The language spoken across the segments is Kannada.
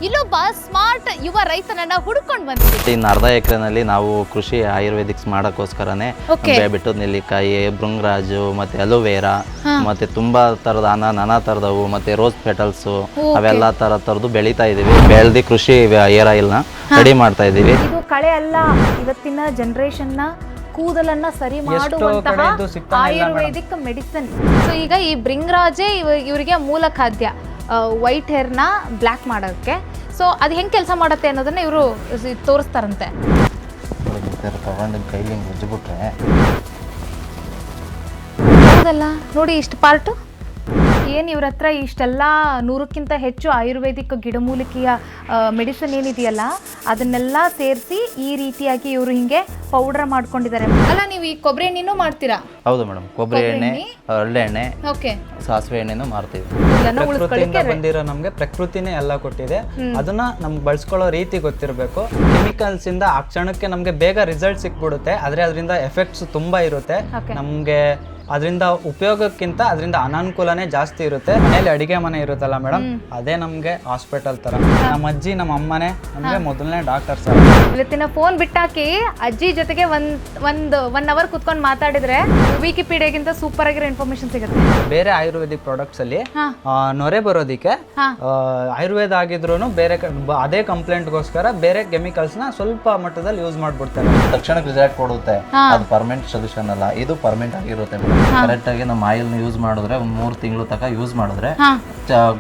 ಇಲ್ಲೊಬ್ಬ ಸ್ಮಾರ್ಟ್ ಯುವ ರೈತನನ್ನ ಹುಡುಕೊಂಡು ಬಂದಿದ್ದೀವಿ. ಇನ್ನು ಅರ್ಧ ಎಕರೆನಲ್ಲಿ ನಾವು ಕೃಷಿ ಆಯುರ್ವೇದಿಕ್ಸ್ ಮಾಡೋಕ್ಕೋಸ್ಕರನೇ ಬೆಟ್ಟದ ನೆಲ್ಲಿಕಾಯಿ, ಭೃಂಗರಾಜು ಮತ್ತೆ ಅಲೋವೇರಾ ಮತ್ತೆ ತುಂಬಾ ತರದ ನಾನಾ ತರದವು ಮತ್ತೆ ರೋಸ್ ಪೆಟಲ್ಸ್ ಅವೆಲ್ಲ ತರದ್ದು ಬೆಳೀತಾ ಇದೀವಿ. ಬೆಳೆದಿ ಕೃಷಿ ಏರ್ ಆಯಿಲ್ ನ ರೆಡಿ ಮಾಡ್ತಾ ಇದೀವಿ. ಇದು ಕಳೆ ಅಲ್ಲ, ಇವತ್ತಿನ ಜನರೇಷನ್ ನ ಕೂದಲನ್ನ ಸರಿ ಮಾಡುವಂತಹ ಆಯುರ್ವೇದಿಕ್ ಮೆಡಿಸಿನ್. ಸೊ ಈಗ ಈ ಭೃಂಗರಾಜೆ ಇವರಿಗೆ ಮೂಲ ಖಾದ್ಯ, ವೈಟ್ ಹೇರ್ನ ಬ್ಲ್ಯಾಕ್ ಮಾಡೋಕ್ಕೆ. ಸೊ ಅದು ಹೆಂಗೆ ಕೆಲಸ ಮಾಡುತ್ತೆ ಅನ್ನೋದನ್ನ ಇವರು ತೋರಿಸ್ತಾರಂತೆ. ಕೈಲಿ ಉಜ್ಜಿಬಿಟ್ರೆ ಹೌದಲ್ಲ ನೋಡಿ, ಇಷ್ಟು ಪಾರ್ಟು ಏನು ಇವ್ರ ಹತ್ರ ಇಷ್ಟೆಲ್ಲ 100ಕ್ಕಿಂತ ಹೆಚ್ಚು ಆಯುರ್ವೇದಿಕ್ ಗಿಡಮೂಲಿಕೆಯ ಮೆಡಿಸಿನ್ ಏನಿದೆಯಲ್ಲ ಅದನ್ನೆಲ್ಲ ಸೇರಿಸಿ ಈ ರೀತಿಯಾಗಿ ಇವರು ಹಿಂಗೆ ಪೌಡರ್ ಮಾಡ್ಕೊಂಡಿದ್ದಾರೆ. ಅಲ್ಲ, ನೀವು ಈ ಕೊಬ್ಬರಿ ಎಣ್ಣೆನೂ ಮಾಡ್ತೀರಾ? ಹೌದು ಮೇಡಮ್, ಕೊಬ್ಬರಿ ಎಣ್ಣೆ, ಒಳ್ಳೆ ಎಣ್ಣೆ, ಓಕೆ, ಸಾಸಿವೆ ಎಣ್ಣೆನೂ ಮಾರ್ತೀವಿ. ಬಂದಿರೋ ನಮ್ಗೆ ಪ್ರಕೃತಿನೇ ಎಲ್ಲ ಕೊಟ್ಟಿದೆ, ಅದನ್ನ ನಮ್ಗೆ ಬಳಸ್ಕೊಳ್ಳೋ ರೀತಿ ಗೊತ್ತಿರಬೇಕು. ಕೆಮಿಕಲ್ಸ್ ಇಂದ ಆ ಕ್ಷಣಕ್ಕೆ ನಮ್ಗೆ ಬೇಗ ರಿಸಲ್ಟ್ ಸಿಕ್ಬಿಡುತ್ತೆ, ಆದ್ರೆ ಅದರಿಂದ ಎಫೆಕ್ಟ್ಸ್ ತುಂಬಾ ಇರುತ್ತೆ. ನಮ್ಗೆ ಅದರಿಂದ ಉಪಯೋಗಕ್ಕಿಂತ ಅದರಿಂದ ಅನಾನುಕೂಲನೇ ಜಾಸ್ತಿ ಇರುತ್ತೆ. ಮನೇಲಿ ಅಡಿಗೆ ಮನೆ ಇರುತ್ತಲ್ಲ ಮೇಡಮ್, ಅದೇ ನಮ್ಗೆ ಹಾಸ್ಪಿಟಲ್ ತರ. ನಮ್ಮ ಅಜ್ಜಿ, ನಮ್ಮ ಅಮ್ಮನೇ ನಮ್ಗೆ ಮೊದಲನೇ ಡಾಕ್ಟರ್ ಸರ್. ಇವತ್ತಿನ ಫೋನ್ ಬಿಟ್ಟಾಕಿ ಅಜ್ಜಿ ಜೊತೆಗೆ ಒನ್ ಅವರ್ ಕುತ್ಕೊಂಡು ಮಾತಾಡಿದ್ರೆ ವಿಕಿಪೀಡಿಯಾಗಿಂತ ಸೂಪರ್ ಆಗಿರೋ ಇನ್ಫಾರ್ಮೇಶನ್ ಸಿಗುತ್ತೆ. ಬೇರೆ ಆಯುರ್ವೇದಿಕ್ ಪ್ರಾಡಕ್ಟ್ಸ್ ಅಲ್ಲಿ ನೊರೆ ಬರೋದಿಕ್ಕೆ ಆಯುರ್ವೇದ ಆಗಿದ್ರು ಬೇರೆ ಅದೇ ಕಂಪ್ಲೇಂಟ್ಗೋಸ್ಕರ ಬೇರೆ ಕೆಮಿಕಲ್ಸ್ ನ ಸ್ವಲ್ಪ ಮಟ್ಟದಲ್ಲಿ ಯೂಸ್ ಮಾಡ್ಬಿಡ್ತಾರೆ. ತಕ್ಷಣಕ್ಕೆ ರಿಸಲ್ಟ್ ಕೊಡುತ್ತೆ, ಅದು ಪರ್ಮನೆಂಟ್ ಸೊಲ್ಯೂಷನ್ ಅಲ್ಲ, ಇದು ಪರ್ಮನೆಂಟ್ ಆಗಿರುತ್ತೆ. ಕರೆಕ್ಟ್ ಆಗಿ ನಮ್ಮ ಆಯಿಲ್ ಯೂಸ್ ಮಾಡಿದ್ರೆ ಒಂದು 3 ತಿಂಗಳು ತನಕ ಯೂಸ್ ಮಾಡಿದ್ರೆ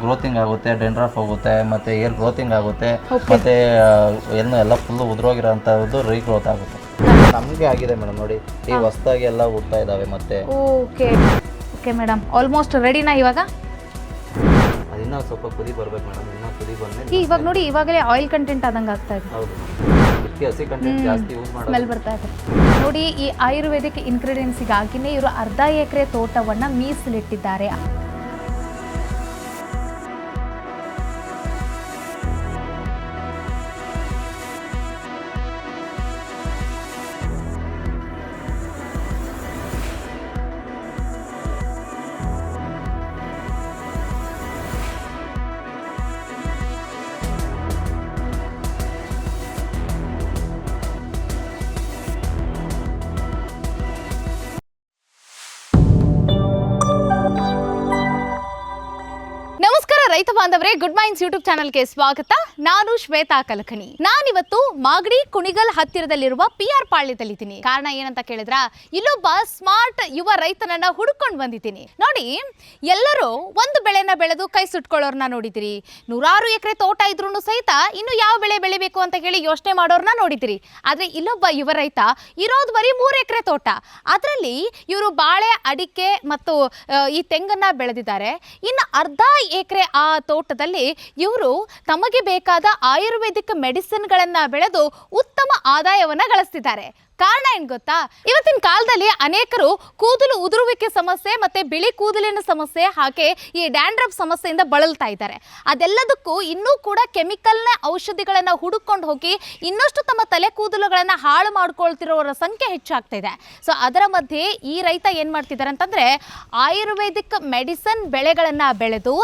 ಗ್ರೋತಿಂಗ್ ಆಗುತ್ತೆ, ಡೆಂಡ್ರಫ್ ಹೋಗುತ್ತೆ, ಮತ್ತೆ ಏರ್ ಗ್ರೋತಿಂಗ್ ಆಗುತ್ತೆ, ಮತ್ತೆ ಎಲ್ಲ ಫುಲ್ ಉದುರೋಗಿರೋಂಥದ್ದು ರೀಗ್ರೋತ್ ಆಗುತ್ತೆ. ನಮಗೆ ಆಗಿದೆ ಮೇಡಮ್, ನೋಡಿ ಈ ಹೊಸದಾಗಿ ಎಲ್ಲ ಹುಡ್ತಾ ಇದಾವೆ. ಮತ್ತೆ ಓಕೆ ಓಕೆ ಮೇಡಮ್, ಆಲ್ಮೋಸ್ಟ್ ರೆಡಿನಾ ಇವಾಗ? ಅದನ್ನ ಸ್ವಲ್ಪ ಕುದಿ ಬರ್ಬೇಕು ಮೇಡಮ್, ಇನ್ನ ಕುದಿ ಬಂದ್ಮೇಲೆ ಇವಾಗ ನೋಡಿ, ಇವಾಗಲೇ ಆಯಿಲ್ ಕಂಟೆಂಟ್ ಆದಂಗೆ ಆಗ್ತಾ ಇದೆ. ಹೌದು, ಹಸಿ ಕಂಟೆಂಟ್ ಜಾಸ್ತಿ ಯೂಸ್ ಮಾಡೋದು ಸ್ಮೆಲ್ ಬರ್ತಾ ಇದೆ. ನೋಡಿ, ಈ ಆಯುರ್ವೇದಿಕ್ ಇಂಗ್ರೀಡಿಯೆಂಟ್ಸಿಗಾಗಿನೇ ಇವರು ಅರ್ಧ ಎಕರೆ ತೋಟವನ್ನ ಮೀಸಲಿಟ್ಟಿದ್ದಾರೆ. ರೈತ ಬಾಂಧವರೇ, ಗುಡ್ ಮೈನ್ಸ್ ಯೂಟ್ಯೂಬ್ ಚಾನಲ್ಗೆ ಸ್ವಾಗತ. ನಾನು ಶ್ವೇತಾ ಕಲಕಣಿ. ನಾನಿವತ್ತು ಮಾಗಡಿ ಕುಣಿಗಲ್ ಹತ್ತಿರದಲ್ಲಿರುವ PR ಪಾಳ್ಯದಲ್ಲಿದ್ದೀನಿ. ಕಾರಣ ಏನಂತ ಕೇಳಿದ್ರ, ಇಲ್ಲೊಬ್ಬ ಸ್ಮಾರ್ಟ್ ಯುವ ರೈತನನ್ನ ಹುಡುಕೊಂಡು ಬಂದಿದ್ದೀನಿ. ನೋಡಿ, ಎಲ್ಲರೂ ಒಂದು ಬೆಳೆನ ಬೆಳೆದು ಕೈ ಸುಟ್ಕೊಳ್ಳೋರ್ನ ನೋಡಿದಿರಿ, 100 ಎಕರೆ ತೋಟ ಇದ್ರೂ ಸಹಿತ ಇನ್ನು ಯಾವ ಬೆಳೆ ಬೆಳಿಬೇಕು ಅಂತ ಹೇಳಿ ಯೋಚನೆ ಮಾಡೋರ್ನ ನೋಡಿದಿರಿ. ಆದ್ರೆ ಇಲ್ಲೊಬ್ಬ ಯುವ ರೈತ ಇರೋದು ಬರೀ 3 ಎಕರೆ ತೋಟ. ಅದರಲ್ಲಿ ಇವರು ಬಾಳೆ, ಅಡಿಕೆ ಮತ್ತು ಈ ತೆಂಗನ್ನ ಬೆಳೆದಿದ್ದಾರೆ. ಇನ್ನು ಅರ್ಧ ಎಕರೆ ಆ ತೋಟದಲ್ಲಿ ಇವರು ತಮಗೆ ಬೇಕಾದ ಆಯುರ್ವೇದಿಕ್ ಮೆಡಿಸಿನ್ಗಳನ್ನ ಬೆಳೆದು ಉತ್ತಮ ಆದಾಯವನ್ನ ಗಳಿಸ್ತಿದ್ದಾರೆ. ಕಾರಣ ಏನ್ ಗೊತ್ತಾ, ಇವತ್ತಿನ ಕಾಲದಲ್ಲಿ ಅನೇಕರು ಕೂದಲು ಉದುರುವಿಕೆ ಸಮಸ್ಯೆ ಮತ್ತೆ ಬಿಳಿ ಕೂದಲಿನ ಸಮಸ್ಯೆ, ಹಾಗೆ ಈ ಡ್ಯಾಂಡ್ರಫ್ ಸಮಸ್ಯೆಯಿಂದ ಬಳಲ್ತಾ ಇದ್ದಾರೆ. ಅದೆಲ್ಲದಕ್ಕೂ ಇನ್ನೂ ಕೂಡ ಕೆಮಿಕಲ್ನ ಔಷಧಿಗಳನ್ನ ಹುಡುಕೊಂಡು ಹೋಗಿ ಇನ್ನಷ್ಟು ತಮ್ಮ ತಲೆ ಕೂದಲುಗಳನ್ನ ಹಾಳು ಮಾಡ್ಕೊಳ್ತಿರೋರ ಸಂಖ್ಯೆ ಹೆಚ್ಚಾಗ್ತಾ ಇದೆ. ಸೊ ಅದರ ಮಧ್ಯೆ ಈ ರೈತ ಏನ್ ಮಾಡ್ತಿದ್ದಾರೆ ಅಂತಂದ್ರೆ, ಆಯುರ್ವೇದಿಕ್ ಮೆಡಿಸಿನ್ ಬೆಳೆಗಳನ್ನ ಬೆಳೆದು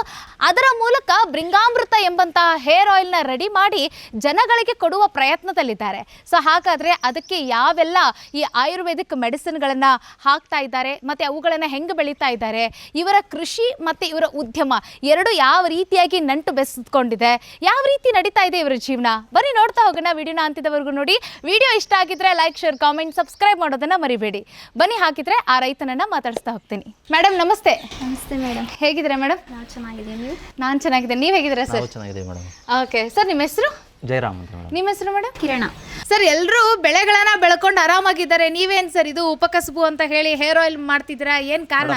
ಅದರ ಮೂಲಕ ಭೃಂಗಾಮೃತ ಎಂಬಂತಹ ಹೇರ್ ಆಯಿಲ್ ನ ರೆಡಿ ಮಾಡಿ ಜನಗಳಿಗೆ ಕೊಡುವ ಪ್ರಯತ್ನದಲ್ಲಿದ್ದಾರೆ. ಸೊ ಹಾಗಾದ್ರೆ ಅದಕ್ಕೆ ಯಾವೆಲ್ಲ ಈ ಆಯುರ್ವೇದಿಕ್ ಮೆಡಿಸಿನ್ಗಳನ್ನ ಹಾಕ್ತಾ ಇದ್ದಾರೆ, ಮತ್ತೆ ಅವುಗಳನ್ನ ಹೆಂಗೆ ಬೆಳೀತಾ ಇದ್ದಾರೆ, ಇವರ ಕೃಷಿ ಮತ್ತೆ ಇವರ ಉದ್ಯಮ ಎರಡು ಯಾವ ರೀತಿಯಾಗಿ ನಂಟು ಬೆಸೆದುಕೊಂಡಿದೆ, ಯಾವ ರೀತಿ ನಡೀತಾ ಇದೆ ಇವರ ಜೀವನ, ಬನ್ನಿ ನೋಡ್ತಾ ಹೋಗೋಣ. ವಿಡಿಯೋನ ಅಂತಿದವರೆಗೂ ನೋಡಿ. ವಿಡಿಯೋ ಇಷ್ಟ ಆಗಿದ್ರೆ ಲೈಕ್, ಶೇರ್, ಕಾಮೆಂಟ್, ಸಬ್ಸ್ಕ್ರೈಬ್ ಮಾಡೋದನ್ನ ಮರಿಬೇಡಿ. ಬನ್ನಿ, ಹಾಕಿದ್ರೆ ಆ ರೈತನನ್ನ ಮಾತಾಡಿಸ್ತಾ ಹೋಗ್ತೀನಿ. ಮೇಡಮ್ ನಮಸ್ತೆ. ನಮಸ್ತೆ ಮೇಡಮ್. ಹೇಗಿದ್ದೀರಾ ಮೇಡಮ್? ನಾನು ಚೆನ್ನಾಗಿದ್ದೀನಿ, ನೀವು? ನಾನು ಚೆನ್ನಾಗಿದ್ದೇನೆ, ನೀವು ಹೇಗಿದ್ದೀರಾ ಸರ್? ಚೆನ್ನಾಗಿದೆ ಮೇಡಮ್. ಓಕೆ ಸರ್, ನಿಮ್ಮ ಹೆಸರು? ಜಯರಾಮ್ ಅಂತ ಮೇಡಮ್. ನಿಮ್ಮ ಹೆಸರು ಮೇಡಮ್? ಕಿರಣ. ಸರ್, ಎಲ್ಲರೂ ಬೆಳೆಗಳನ್ನ ಬೆಳ್ಕೊಂಡು ಆರಾಮಾಗಿದ್ದಾರೆ, ನೀವೇನ್ ಸರ್ ಇದು ಉಪಕಸಬು ಅಂತ ಹೇಳಿ ಹೇರ್ ಆಯಿಲ್ ಮಾಡ್ತಿದ್ದೀರಾ, ಏನ್ ಕಾರಣ?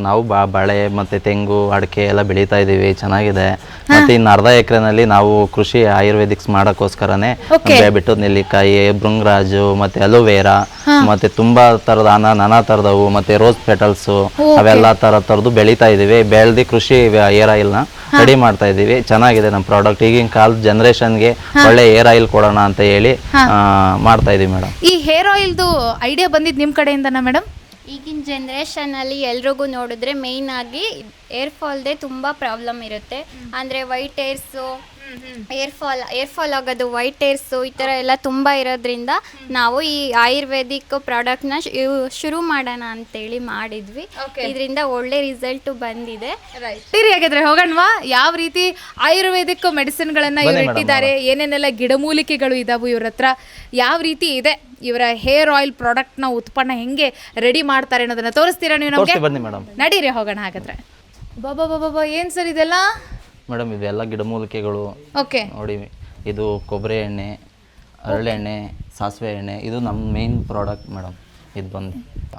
ನಾವು ಬಾಳೆ ಮತ್ತೆ ತೆಂಗು, ಅಡಿಕೆ ಎಲ್ಲ ಬೆಳೀತಾ ಇದೀವಿ, ಚೆನ್ನಾಗಿದೆ. ಮತ್ತೆ ಇನ್ನು ಅರ್ಧ ಎಕರೆನಲ್ಲಿ ನಾವು ಕೃಷಿ ಆಯುರ್ವೇದಿಕ್ಸ್ ಮಾಡೋಕ್ಕೋಸ್ಕರನೇ ಬೆಟ್ಟದ ನೆಲ್ಲಿಕಾಯಿ, ಭೃಂಗರಾಜು ಮತ್ತೆ ಅಲೋವೇರಾ ಮತ್ತೆ ತುಂಬಾ ತರದ ನಾನಾ ತರದವು ಮತ್ತೆ ರೋಸ್ ಪೆಟಲ್ಸ್ ಅವೆಲ್ಲ ತರದ್ದು ಬೆಳೀತಾ ಇದೀವಿ. ಬೆಳೆದಿ ಕೃಷಿ ಏರ್ ಆಯಿಲ್ ನ ರೆಡಿ ಮಾಡ್ತಾ ಇದೀವಿ. ಚೆನ್ನಾಗಿದೆ ನಮ್ಮ ಪ್ರಾಡಕ್ಟ್. ಈಗಿನ ಕಾಲದ ಜನರೇಷನ್ಗೆ ಒಳ್ಳೆ ಏರ್ ಆಯಿಲ್ ಕೊಡೋಣ ಅಂತ ಹೇಳಿ ಮಾಡ್ತಾ ಇದೀವಿ ಮೇಡಮ್. ಈ ಹೇರ್ ಆಯಿಲ್ದು ಐಡಿಯಾ ಬಂದಿದ್ದು ನಿಮ್ಮ ಕಡೆಯಿಂದನಾ ಮೇಡಮ್? ಈಗಿನ ಜನ್ರೇಷನಲ್ಲಿ ಎಲ್ರಿಗೂ ನೋಡಿದ್ರೆ ಮೇಯ್ನ್ ಆಗಿ ಏರ್ ಫಾಲ್ದೇ ತುಂಬ ಪ್ರಾಬ್ಲಮ್ ಇರುತ್ತೆ. ಅಂದರೆ ವೈಟ್ ಏರ್ಸು ಏರ್ ಫಾಲ್ ಆಗೋದು, ವೈಟ್ ಏರ್ಸು ಈ ಥರ ಎಲ್ಲ ತುಂಬ ಇರೋದ್ರಿಂದ ನಾವು ಈ ಆಯುರ್ವೇದಿಕ್ ಪ್ರಾಡಕ್ಟ್ನ ಶುರು ಮಾಡೋಣ ಅಂತೇಳಿ ಮಾಡಿದ್ವಿ. ಇದರಿಂದ ಒಳ್ಳೆ ರಿಸಲ್ಟು ಬಂದಿದೆ. ಸರಿ, ಹಾಗಾದ್ರೆ ಹೋಗೋಣವಾ? ಯಾವ ರೀತಿ ಆಯುರ್ವೇದಿಕ್ ಮೆಡಿಸಿನ್ಗಳನ್ನ ಇವ್ರು ಇಟ್ಟಿದ್ದಾರೆ, ಏನೇನೆಲ್ಲ ಗಿಡಮೂಲಿಕೆಗಳು ಇದಾವು ಇವ್ರ ಹತ್ರ, ಯಾವ ರೀತಿ ಇದೆ ಇವರ ಹೇರ್ ಆಯಿಲ್ ಪ್ರಾಡಕ್ಟ್ ನ ಉತ್ಪನ್ನ ಹೆಂಗೆ ರೆಡಿ ಮಾಡ್ತಾರೆ ಅನ್ನೋದನ್ನ ತೋರಿಸ್ತೀರಾ ನೀವು ನಮಗೆ? ಬನ್ನಿ ಮೇಡಮ್. ನಡೀರಿ ಹೋಗೋಣ ಹಾಗಾದ್ರೆ. ಬಾಬಾ ಬಾಬಾ ಬಾ, ಏನ್ ಸರ್ ಇದೆಲ್ಲ? ಮೇಡಮ್ ಇವೆಲ್ಲ ಗಿಡಮೂಲಿಕೆಗಳು. ಓಕೆ, ನೋಡಿ, ಇದು ಕೊಬ್ಬರಿ ಎಣ್ಣೆ, ಹರಳೆಣ್ಣೆ, ಸಾಸಿವೆ ಎಣ್ಣೆ, ಇದು ನಮ್ಮ ಮೇನ್ ಪ್ರಾಡಕ್ಟ್ ಮೇಡಮ್. ಇದು ಬಂದು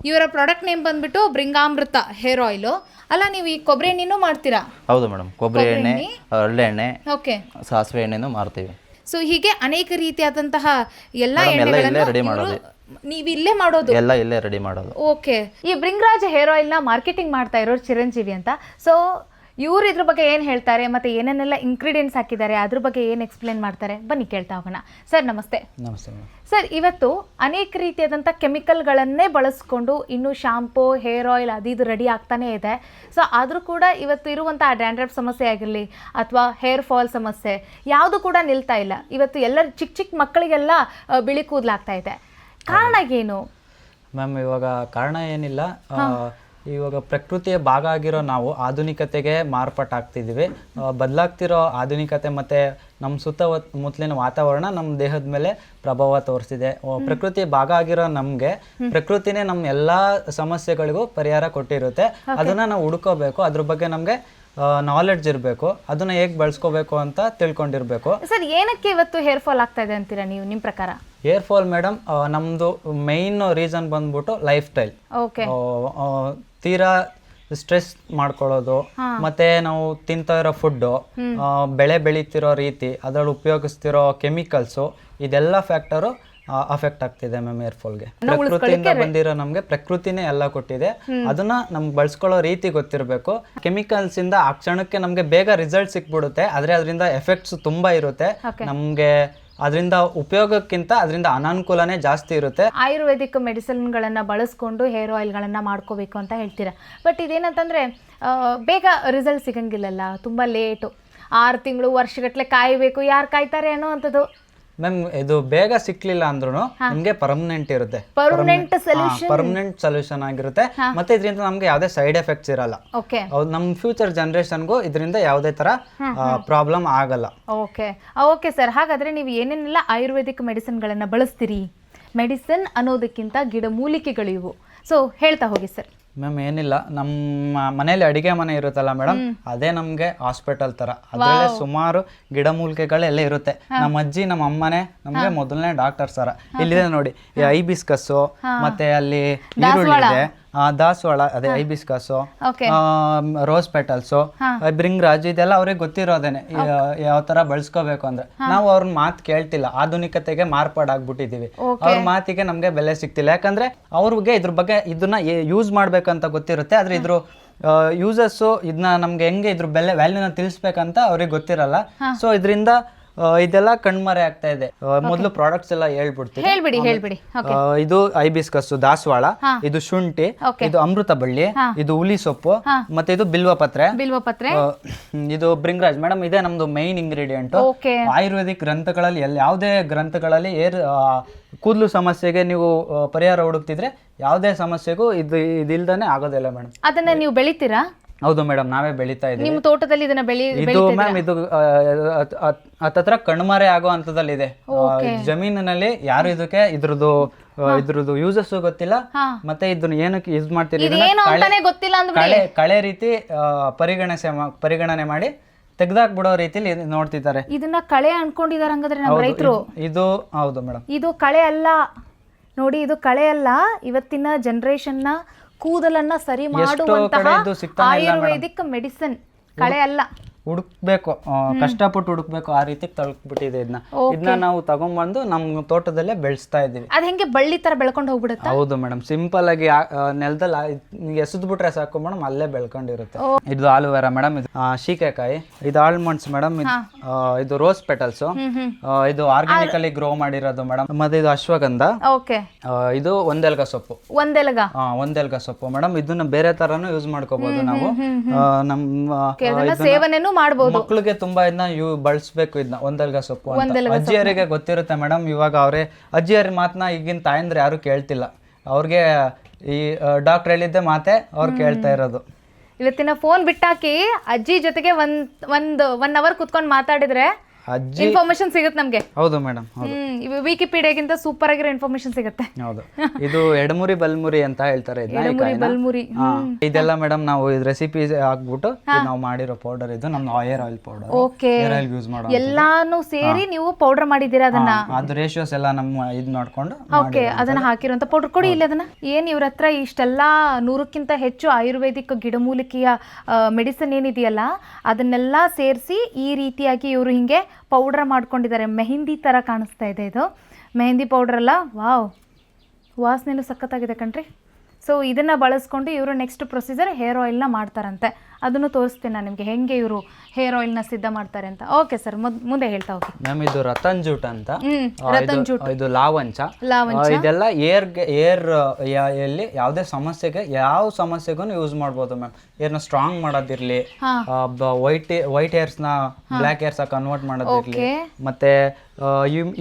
ಇವರ ಪ್ರಾಡಕ್ಟ್ ನೇಮ್ ಬಂದ್ಬಿಟ್ಟು ಬ್ರಿಂಗಾಮೃತ ಹೇರ್ ಆಯಿಲ್. ಅಲ್ಲ, ನೀವು ಈ ಕೊಬ್ಬರಿ ಎಣ್ಣೆನೂ ಮಾಡ್ತೀರಾ? ಹೌದು ಮೇಡಮ್, ಕೊಬ್ಬರಿ ಎಣ್ಣೆ, ಹರಳೆಣ್ಣೆ, ಓಕೆ, ಸಾಸಿವೆ ಎಣ್ಣೆನೂ ಮಾರ್ತೀವಿ. ಸೊ ಹೀಗೆ ಅನೇಕ ರೀತಿಯಾದಂತಹ ಎಲ್ಲ ಮೇಡಮ್, ಎಲ್ಲ ಇಲ್ಲೇ ಎಣ್ಣೆಗಳನ್ನ ರೆಡಿ ಮಾಡೋದು. ನೀವು ಇಲ್ಲೇ ಮಾಡೋದು? ಎಲ್ಲ ಇಲ್ಲೇ ರೆಡಿ ಮಾಡೋದು. ಓಕೆ. ಈ ಬ್ರಿಂಗ್ರಾಜ್ ಹೇರ್ ಆಯಿಲ್ ನ ಮಾರ್ಕೆಟಿಂಗ್ ಮಾಡ್ತಾ ಇರೋರು ಚಿರಂಜೀವಿ ಅಂತ. ಸೊ ಇವ್ರು ಇದ್ರ ಬಗ್ಗೆ ಏನು ಹೇಳ್ತಾರೆ ಮತ್ತೆ ಏನೇನೆಲ್ಲ ಇಂಗ್ರೀಡಿಯೆಂಟ್ಸ್ ಹಾಕಿದ್ದಾರೆ ಅದ್ರ ಬಗ್ಗೆ ಏನು ಎಕ್ಸ್ಪ್ಲೇನ್ ಮಾಡ್ತಾರೆ, ಬನ್ನಿ ಕೇಳ್ತಾ ಹೋಗೋಣ. ಸರ್ ನಮಸ್ತೆ. ನಮಸ್ತೆ ಮೇಡಮ್. ಸರ್, ಇವತ್ತು ಅನೇಕ ರೀತಿಯಾದಂಥ ಕೆಮಿಕಲ್ಗಳನ್ನೇ ಬಳಸ್ಕೊಂಡು ಇನ್ನು ಶಾಂಪೂ, ಹೇರ್ ಆಯಿಲ್ ಅದು ರೆಡಿ ಆಗ್ತಾನೇ ಇದೆ. ಸೊ ಆದರೂ ಕೂಡ ಇವತ್ತು ಇರುವಂಥ ಡ್ಯಾಂಡ್ರಫ್ ಸಮಸ್ಯೆ ಆಗಿರಲಿ ಅಥವಾ ಹೇರ್ ಫಾಲ್ ಸಮಸ್ಯೆ ಯಾವುದು ಕೂಡ ನಿಲ್ತಾ ಇಲ್ಲ. ಇವತ್ತು ಎಲ್ಲ ಚಿಕ್ಕ ಚಿಕ್ಕ ಮಕ್ಕಳಿಗೆಲ್ಲ ಬಿಳಿ ಕೂದಲಾಗ್ತಾ ಇದೆ. ಕಾರಣ ಏನು ಮ್ಯಾಮ್? ಇವಾಗ ಕಾರಣ ಏನಿಲ್ಲ, ಇವಾಗ ಪ್ರಕೃತಿಯ ಭಾಗ ಆಗಿರೋ ನಾವು ಆಧುನಿಕತೆಗೆ ಮಾರ್ಪಾಟಾಗ್ತಿದ್ದೀವಿ. ಬದಲಾಗ್ತಿರೋ ಆಧುನಿಕತೆ ಮತ್ತು ನಮ್ಮ ಸುತ್ತಮುತ್ತಲಿನ ವಾತಾವರಣ ನಮ್ಮ ದೇಹದ ಮೇಲೆ ಪ್ರಭಾವ ತೋರಿಸಿದೆ. ಪ್ರಕೃತಿಯ ಭಾಗ ಆಗಿರೋ ನಮಗೆ ಪ್ರಕೃತಿನೇ ನಮ್ಮ ಎಲ್ಲ ಸಮಸ್ಯೆಗಳಿಗೂ ಪರಿಹಾರ ಕೊಟ್ಟಿರುತ್ತೆ. ಅದನ್ನು ನಾವು ಹುಡ್ಕೋಬೇಕು, ಅದ್ರ ಬಗ್ಗೆ ನಮಗೆ ನಾಲೆಡ್ಜ್ ಇರಬೇಕು, ಅದನ್ನ ಹೇಗೆ ಬಳಸ್ಕೋಬೇಕು ಅಂತ ತಿಳ್ಕೊಂಡಿರ್ಬೇಕು. ಸರ್, ಏನಕ್ಕೆ ಇವತ್ತು ಹೇರ್ ಫಾಲ್ ಆಗ್ತಾ ಇದೆ ಅಂತೀರಾ ನೀವು, ನಿಮ್ಮ ಪ್ರಕಾರ? ಹೇರ್ ಫಾಲ್ ಮೇಡಮ್, ನಮ್ಮದು ಮೈನ್ ರೀಸನ್ ಬಂದ್ಬಿಟ್ಟು ಲೈಫ್ ಸ್ಟೈಲ್. ಓಕೆ. ತೀರಾ ಸ್ಟ್ರೆಸ್ ಮಾಡ್ಕೊಳ್ಳೋದು, ಮತ್ತೆ ನಾವು ತಿಂತಾ ಇರೋ ಫುಡ್ಡು, ಬೆಳೆ ಬೆಳೀತಿರೋ ರೀತಿ, ಅದರಲ್ಲಿ ಉಪಯೋಗಿಸ್ತಿರೋ ಕೆಮಿಕಲ್ಸು, ಇದೆಲ್ಲ ಫ್ಯಾಕ್ಟರು ಅಫೆಕ್ಟ್ ಆಗ್ತಿದೆ ಮ್ಯಾಮ್ ಹೇರ್ ಫಾಲ್ಗೆ. ಪ್ರಕೃತಿಯಿಂದ ಬಂದಿರೋ ನಮಗೆ ಪ್ರಕೃತಿನೇ ಎಲ್ಲ ಕೊಟ್ಟಿದೆ, ಅದನ್ನ ನಮ್ಗೆ ಬಳಸ್ಕೊಳ್ಳೋ ರೀತಿ ಗೊತ್ತಿರಬೇಕು. ಕೆಮಿಕಲ್ಸ್ ಇಂದ ಆ ಕ್ಷಣಕ್ಕೆ ನಮಗೆ ಬೇಗ ರಿಸಲ್ಟ್ ಸಿಕ್ಬಿಡುತ್ತೆ, ಆದ್ರೆ ಅದರಿಂದ ಎಫೆಕ್ಟ್ಸ್ ತುಂಬಾ ಇರುತ್ತೆ. ನಮ್ಗೆ ಅದರಿಂದ ಉಪಯೋಗಕ್ಕಿಂತ ಅದರಿಂದ ಅನಾನುಕೂಲನೇ ಜಾಸ್ತಿ ಇರುತ್ತೆ. ಆಯುರ್ವೇದಿಕ್ ಮೆಡಿಸಿನ್ಗಳನ್ನು ಬಳಸ್ಕೊಂಡು ಹೇರ್ ಆಯಿಲ್ಗಳನ್ನು ಮಾಡ್ಕೋಬೇಕು ಅಂತ ಹೇಳ್ತೀರಾ. ಬಟ್ ಇದೇನಂತಂದರೆ ಬೇಗ ರಿಸಲ್ಟ್ ಸಿಗಂಗಿಲ್ಲಲ್ಲ, ತುಂಬ ಲೇಟು, 6 ತಿಂಗಳು ವರ್ಷಗಟ್ಟಲೆ ಕಾಯಬೇಕು. ಯಾರು ಕಾಯ್ತಾರೆ ಅನ್ನೋ ಅಂಥದ್ದು? ಮ್ಯಾಮ್, ಇದು ಬೇಗ ಸಿಕ್ಲಿಲ್ಲ ಅಂದ್ರೂ ನಿಮ್ಗೆ ಪರ್ಮನೆಂಟ್ ಇರುತ್ತೆ, ಪರ್ಮನೆಂಟ್ ಸೊಲ್ಯೂಷನ್ ಆಗಿರುತ್ತೆ. ಮತ್ತೆ ಇದರಿಂದ ನಮ್ಗೆ ಯಾವುದೇ ಸೈಡ್ ಎಫೆಕ್ಟ್ಸ್ ಇರಲ್ಲ. ನಮ್ ಫ್ಯೂಚರ್ ಜನರೇಷನ್ಗೂ ಇದರಿಂದ ಯಾವುದೇ ತರ ಪ್ರಾಬ್ಲಮ್ ಆಗಲ್ಲ. ಓಕೆ ಸರ್, ಹಾಗಾದ್ರೆ ನೀವು ಏನೇನೆಲ್ಲ ಆಯುರ್ವೇದಿಕ್ ಮೆಡಿಸಿನ್ಗಳನ್ನ ಬಳಸ್ತೀರಿ? ಮೆಡಿಸಿನ್ ಅನ್ನೋದಕ್ಕಿಂತ ಗಿಡಮೂಲಿಕೆಗಳು ಇವು. ಸೊ ಹೇಳ್ತಾ ಹೋಗಿ ಸರ್. ಮ್ಯಾಮ್, ಏನಿಲ್ಲ, ನಮ್ಮ ಮನೇಲಿ ಅಡಿಗೆ ಮನೆ ಇರುತ್ತಲ್ಲ ಮೇಡಮ್, ಅದೇ ನಮ್ಗೆ ಹಾಸ್ಪಿಟಲ್ ತರ. ಅದ್ರಲ್ಲೇ ಸುಮಾರು ಗಿಡಮೂಲಿಕೆಗಳೆಲ್ಲ ಇರುತ್ತೆ. ನಮ್ಮ ಅಜ್ಜಿ, ನಮ್ಮ ಅಮ್ಮನೇ ನಮ್ಗೆ ಮೊದಲನೇ ಡಾಕ್ಟರ್ಸ್ ತರ. ಇಲ್ಲಿದೆ ನೋಡಿ, ಹೈಬಿಸ್ಕಸ್ಸು, ಮತ್ತೆ ಅಲ್ಲಿ ಈರುಳ್ಳಿ ಇದೆ, ದಾಸವಾಳ, ಅದೇ ಹೈಬಿಸ್ಕಸ್ಸು, ರೋಸ್ ಪೆಟಲ್ಸು, ಬ್ರಿಂಗ್ರಾಜ್, ಇದೆಲ್ಲ ಅವ್ರಿಗೆ ಗೊತ್ತಿರೋದೇನೆ ಯಾವ ತರ ಬಳಸ್ಕೋಬೇಕು ಅಂದ್ರೆ. ನಾವು ಅವ್ರ ಮಾತು ಕೇಳ್ತಿಲ್ಲ, ಆಧುನಿಕತೆಗೆ ಮಾರ್ಪಾಡಾಗ್ಬಿಟ್ಟಿದೀವಿ. ಅವ್ರ ಮಾತಿಗೆ ನಮ್ಗೆ ಬೆಲೆ ಸಿಗ್ತಿಲ್ಲ, ಯಾಕಂದ್ರೆ ಅವ್ರಿಗೆ ಇದ್ರ ಬಗ್ಗೆ ಇದನ್ನ ಯೂಸ್ ಮಾಡ್ಬೇಕಂತ ಗೊತ್ತಿರುತ್ತೆ, ಆದ್ರೆ ಇದ್ರ ಯೂಸಸ್ಸು ಇದನ್ನ ನಮ್ಗೆ ಹೆಂಗೆ ಇದ್ರ ವ್ಯಾಲ್ಯೂನ ತಿಳಿಸ್ಬೇಕಂತ ಅವ್ರಿಗೆ ಗೊತ್ತಿರಲ್ಲ. ಸೊ ಇದರಿಂದ ಇದೆಲ್ಲ ಕಣ್ಮರೆ ಆಗ್ತಾ ಇದೆ. ಮೊದಲು ಪ್ರಾಡಕ್ಟ್ಸ್ ಎಲ್ಲ ಹೇಳ್ಬಿಡಿ. ಇದು ಹೈಬಿಸ್ಕಸ್, ದಾಸವಾಳ, ಇದು ಶುಂಠಿ, ಇದು ಅಮೃತ ಬಳ್ಳಿ, ಇದು ಹುಲಿ ಸೊಪ್ಪು, ಮತ್ತೆ ಇದು ಬಿಲ್ವಪತ್ರೆ, ಇದು ಬ್ರಿಂಗ್ರಾಜ್. ಮೇಡಮ್, ಇದೇ ನಮ್ದು ಮೈನ್ ಇಂಗ್ರೀಡಿಯೆಂಟ್. ಆಯುರ್ವೇದಿಕ್ ಗ್ರಂಥಗಳಲ್ಲಿ ಯಾವುದೇ ಗ್ರಂಥಗಳಲ್ಲಿ ಕೂದಲು ಸಮಸ್ಯೆಗೆ ನೀವು ಪರಿಹಾರ ಹುಡುಕ್ತಿದ್ರೆ ಯಾವುದೇ ಸಮಸ್ಯೆಗೂ ಇದಿಲ್ದಾನೆ ಆಗೋದಿಲ್ಲ ಮೇಡಮ್. ಅದನ್ನ ನೀವು ಬೆಳಿತೀರಾ? ಹೌದು ಮೇಡಮ್, ನಾವೇ ಬೆಳೀತಾ ಇದ್ದೀವಿ. ನಿಮ್ಮ ತೋಟದಲ್ಲಿ ಇದನ್ನ ಇದು ಮ್ಯಾಮ್, ಇದು ಹತ್ತತ್ರ ಕಣ್ಮರೆ ಆಗೋ ಹಂತದಲ್ಲಿದೆ. ಜಮೀನಿನಲ್ಲಿ ಯಾರು ಇದ್ರದ್ದು ಯೂಸಸ್ ಗೊತ್ತಿಲ್ಲ, ಮತ್ತೆ ಇದನ್ನ ಏನಕ್ಕೆ ಯೂಸ್ ಮಾಡ್ತೀರಿ ಕಳೆ ರೀತಿ ಪರಿಗಣನೆ ಮಾಡಿ ತೆಗ್ದಾಕ್ಬಿಡೋ ರೀತಿಲಿ ನೋಡ್ತಿದ್ದಾರೆ. ಇದನ್ನ ಕಳೆ ಅನ್ಕೊಂಡಿದ್ದಾರೆ ಹಂಗಾದ್ರೆ ನಮ್ಮ ರೈತರು. ಇದು ಹೌದು ಮೇಡಮ್, ಇದು ಕಳೆ ಅಲ್ಲ ನೋಡಿ, ಇದು ಕಳೆ ಅಲ್ಲ. ಇವತ್ತಿನ ಜನರೇಷನ್ ನ ಕೂದಲನ್ನ ಸರಿ ಮಾಡುವಂತಹ ಆಯುರ್ವೇದಿಕ್ ಮೆಡಿಸಿನ್, ಕಳೆ ಅಲ್ಲ. ಹುಡುಕ್ಬೇಕು, ಕಷ್ಟಪಟ್ಟು ಹುಡುಕ್ಬೇಕು, ಆ ರೀತಿ ತಳ್ಬಿಟ್ಟಿದೆ. ಇದನ್ನ ನಾವು ತಗೊಂಡ್ಬಂದು ನಮ್ಮ ತೋಟದಲ್ಲೇ ಬೆಳೆಸ್ತಾ ಇದೀವಿ. ಅದ್ ಹೆಂಗೆ ಬಳ್ಳಿ ತರ ಬೆಳ್ಕೊಂಡು ಹೋಗ್ಬಿಡುತ್ತೆ? ಹೌದು ಮೇಡಮ್, ಸಿಂಪಲ್ ಆಗಿ ನೆಲದಲ್ಲಿ ಎಸೆದ್ ಬಿಟ್ರೆ ಸಾಕು ಮೇಡಮ್, ಅಲ್ಲೇ ಬೆಳ್ಕೊಂಡಿರುತ್ತೆ. ಇದು ಆಲೂವೆರಾ ಮೇಡಮ್, ಇದು ಶೀಕೆಕಾಯಿ, ಇದು ಆಲ್ಮಂಡ್ಸ್ ಮೇಡಮ್, ಇದು ರೋಸ್ ಪೆಟಲ್ಸ್, ಇದು ಆರ್ಗ್ಯಾನಿಕಲಿ ಗ್ರೋ ಮಾಡಿರೋದು ಮೇಡಮ್, ಮತ್ತೆ ಇದು ಅಶ್ವಗಂಧ, ಇದು ಒಂದೆಲ್ಗ ಸೊಪ್ಪು. ಒಂದೆಲ್ಗ ಸೊಪ್ಪು ಮೇಡಮ್, ಇದನ್ನ ಬೇರೆ ತರಾನು ಯೂಸ್ ಮಾಡ್ಕೋಬಹುದು ನಾವು. ನಮ್ಮ ಸೇವನೆನೂ ಮಾಡ್ಬೋದು. ಮಕ್ಳಿಗೆ ತುಂಬಾ ಇದನ್ನ ಬಳಸ್ಬೇಕು, ಇದನ್ನ ಒಂದೆಲ್ಗ ಸೊಪ್ಪು ಅಂತ. ಅಜ್ಜಿಯರಿಗೆ ಗೊತ್ತಿರುತ್ತೆ ಮೇಡಮ್. ಇವಾಗ ಅಜ್ಜಿಯರ ಮಾತನ್ನ ಈಗಿನ ತಾಯಂದ್ರೆ ಯಾರು ಕೇಳ್ತಿಲ್ಲ. ಅವ್ರಿಗೆ ಈ ಡಾಕ್ಟರ್ ಹೇಳಿದ್ದೆ ಮಾತೆ ಅವ್ರು ಕೇಳ್ತಾ ಇರೋದು. ಇವತ್ತಿನ ಫೋನ್ ಬಿಟ್ಟಾಕಿ ಅಜ್ಜಿ ಜೊತೆಗೆ ಒನ್ ಅವರ್ ಕುತ್ಕೊಂಡು ಮಾತಾಡಿದ್ರೆ ಅಜ್ಜಿ ಇನ್ಫಾರ್ಮೇಶನ್ ಸಿಗುತ್ತೆ ನಮ್ಗೆ. ಹೌದು ಮೇಡಮ್. ವಿಕಿಪೀಡಿಯಾಗಿಂತ ಸೂಪರ್ ಆಗಿರೋ ಇನ್ಫಾರ್ಮೇಶನ್ ಸಿಗುತ್ತೆ. ಹೌದು. ಇದು ಎಡಮುರಿ ಬಲ್ಮುರಿ ಅಂತ ಹೇಳ್ತಾರೆ ಬಲ್ಮುರಿ. ಇದೆಲ್ಲ ಮೇಡಮ್ ನಾವು ಇದು ರೆಸಿಪಿ ಹಾಕ್ಬಿಟ್ಟು ನಾವು ಮಾಡಿರೋ ಪೌಡರ್. ಇದು ನಮ್ಮ hair oil powder. Okay. Hair oil use ಮಾಡೋ ಎಲ್ಲಾನು ಸೇರಿ ನೀವು ಪೌಡರ್ ಮಾಡಿದ್ದೀರಾ ಅದನ್ನ. ಅದು ರೇಷಿಯೋಸ್ ಎಲ್ಲ ನಮ್ಮ ಇದು ನೋಡ್ಕೊಂಡು ಓಕೆ, ಅದನ್ನ ಹಾಕಿರುವಂತ ಪೌಡರ್ ಕೊಡಿ ಇಲ್ಲ ಅದನ್ನ. ಏನ್ ಇವ್ರ ಹತ್ರ ಇಷ್ಟೆಲ್ಲ 100ಕ್ಕಿಂತ ಹೆಚ್ಚು ಆಯುರ್ವೇದಿಕ್ ಗಿಡಮೂಲಿಕೆಯ ಮೆಡಿಸಿನ್ ಏನಿದೆಯಲ್ಲ ಅದನ್ನೆಲ್ಲ ಸೇರಿಸಿ ಈ ರೀತಿಯಾಗಿ ಇವರು ಹಿಂಗೆ ಪೌಡರ್ ಮಾಡ್ಕೊಂಡಿದ್ದಾರೆ. ಮೆಹಂದಿ ತರ ಕಾಣಿಸ್ತಾ ಇದೆ ಇದು. ಮೆಹಂದಿ ಪೌಡರ್ ಅಲ್ಲ, ವಾವ್, ವಾಸನೆನೂ ಸಖತ್ತಾಗಿದೆ ಕಣ್ರಿ. ಸೊ ಇದನ್ನ ಬಳಸ್ಕೊಂಡು ಇವರು ನೆಕ್ಸ್ಟ್ ಪ್ರೊಸೀಜರ್ ಹೇರ್ ಆಯಿಲ್ನ ಮಾಡ್ತಾರಂತೆ. ಅದನ್ನು ತೋರಿಸ್ತೀನಿ ನಾನು ನಿಮಗೆ ಹೆಂಗೆ ಇವರು ಹೇರ್ ಆಯಿಲ್ನ ಸಿದ್ಧ ಮಾಡ್ತಾರೆ ಅಂತ. ಓಕೆ ಸರ್, ಮುಂದೆ ಹೇಳ್ತಾ ಹೋಗಿ ಮ್ಯಾಮ್. ಇದು ರತನ್ ಜೂಟ್ ಅಂತ. ರತನ್ ಜೂಟ್, ಇದು ಲಾವಂಚ. ಇದೆಲ್ಲ ಏರ್ ಎಲ್ಲಿ ಯಾವುದೇ ಸಮಸ್ಯೆಗೆ ಯಾವ ಸಮಸ್ಯೆಗೂ ಯೂಸ್ ಮಾಡ್ಬೋದು ಮ್ಯಾಮ್. ಏರ್ನ ಸ್ಟ್ರಾಂಗ್ ಮಾಡೋದಿರ್ಲಿ, ವೈಟ್ ಹೇರ್ಸ್ ನ ಬ್ಲ್ಯಾಕ್ ಹೇರ್ಸ್ ಕನ್ವರ್ಟ್ ಮಾಡೋದಿರ್ಲಿ, ಮತ್ತೆ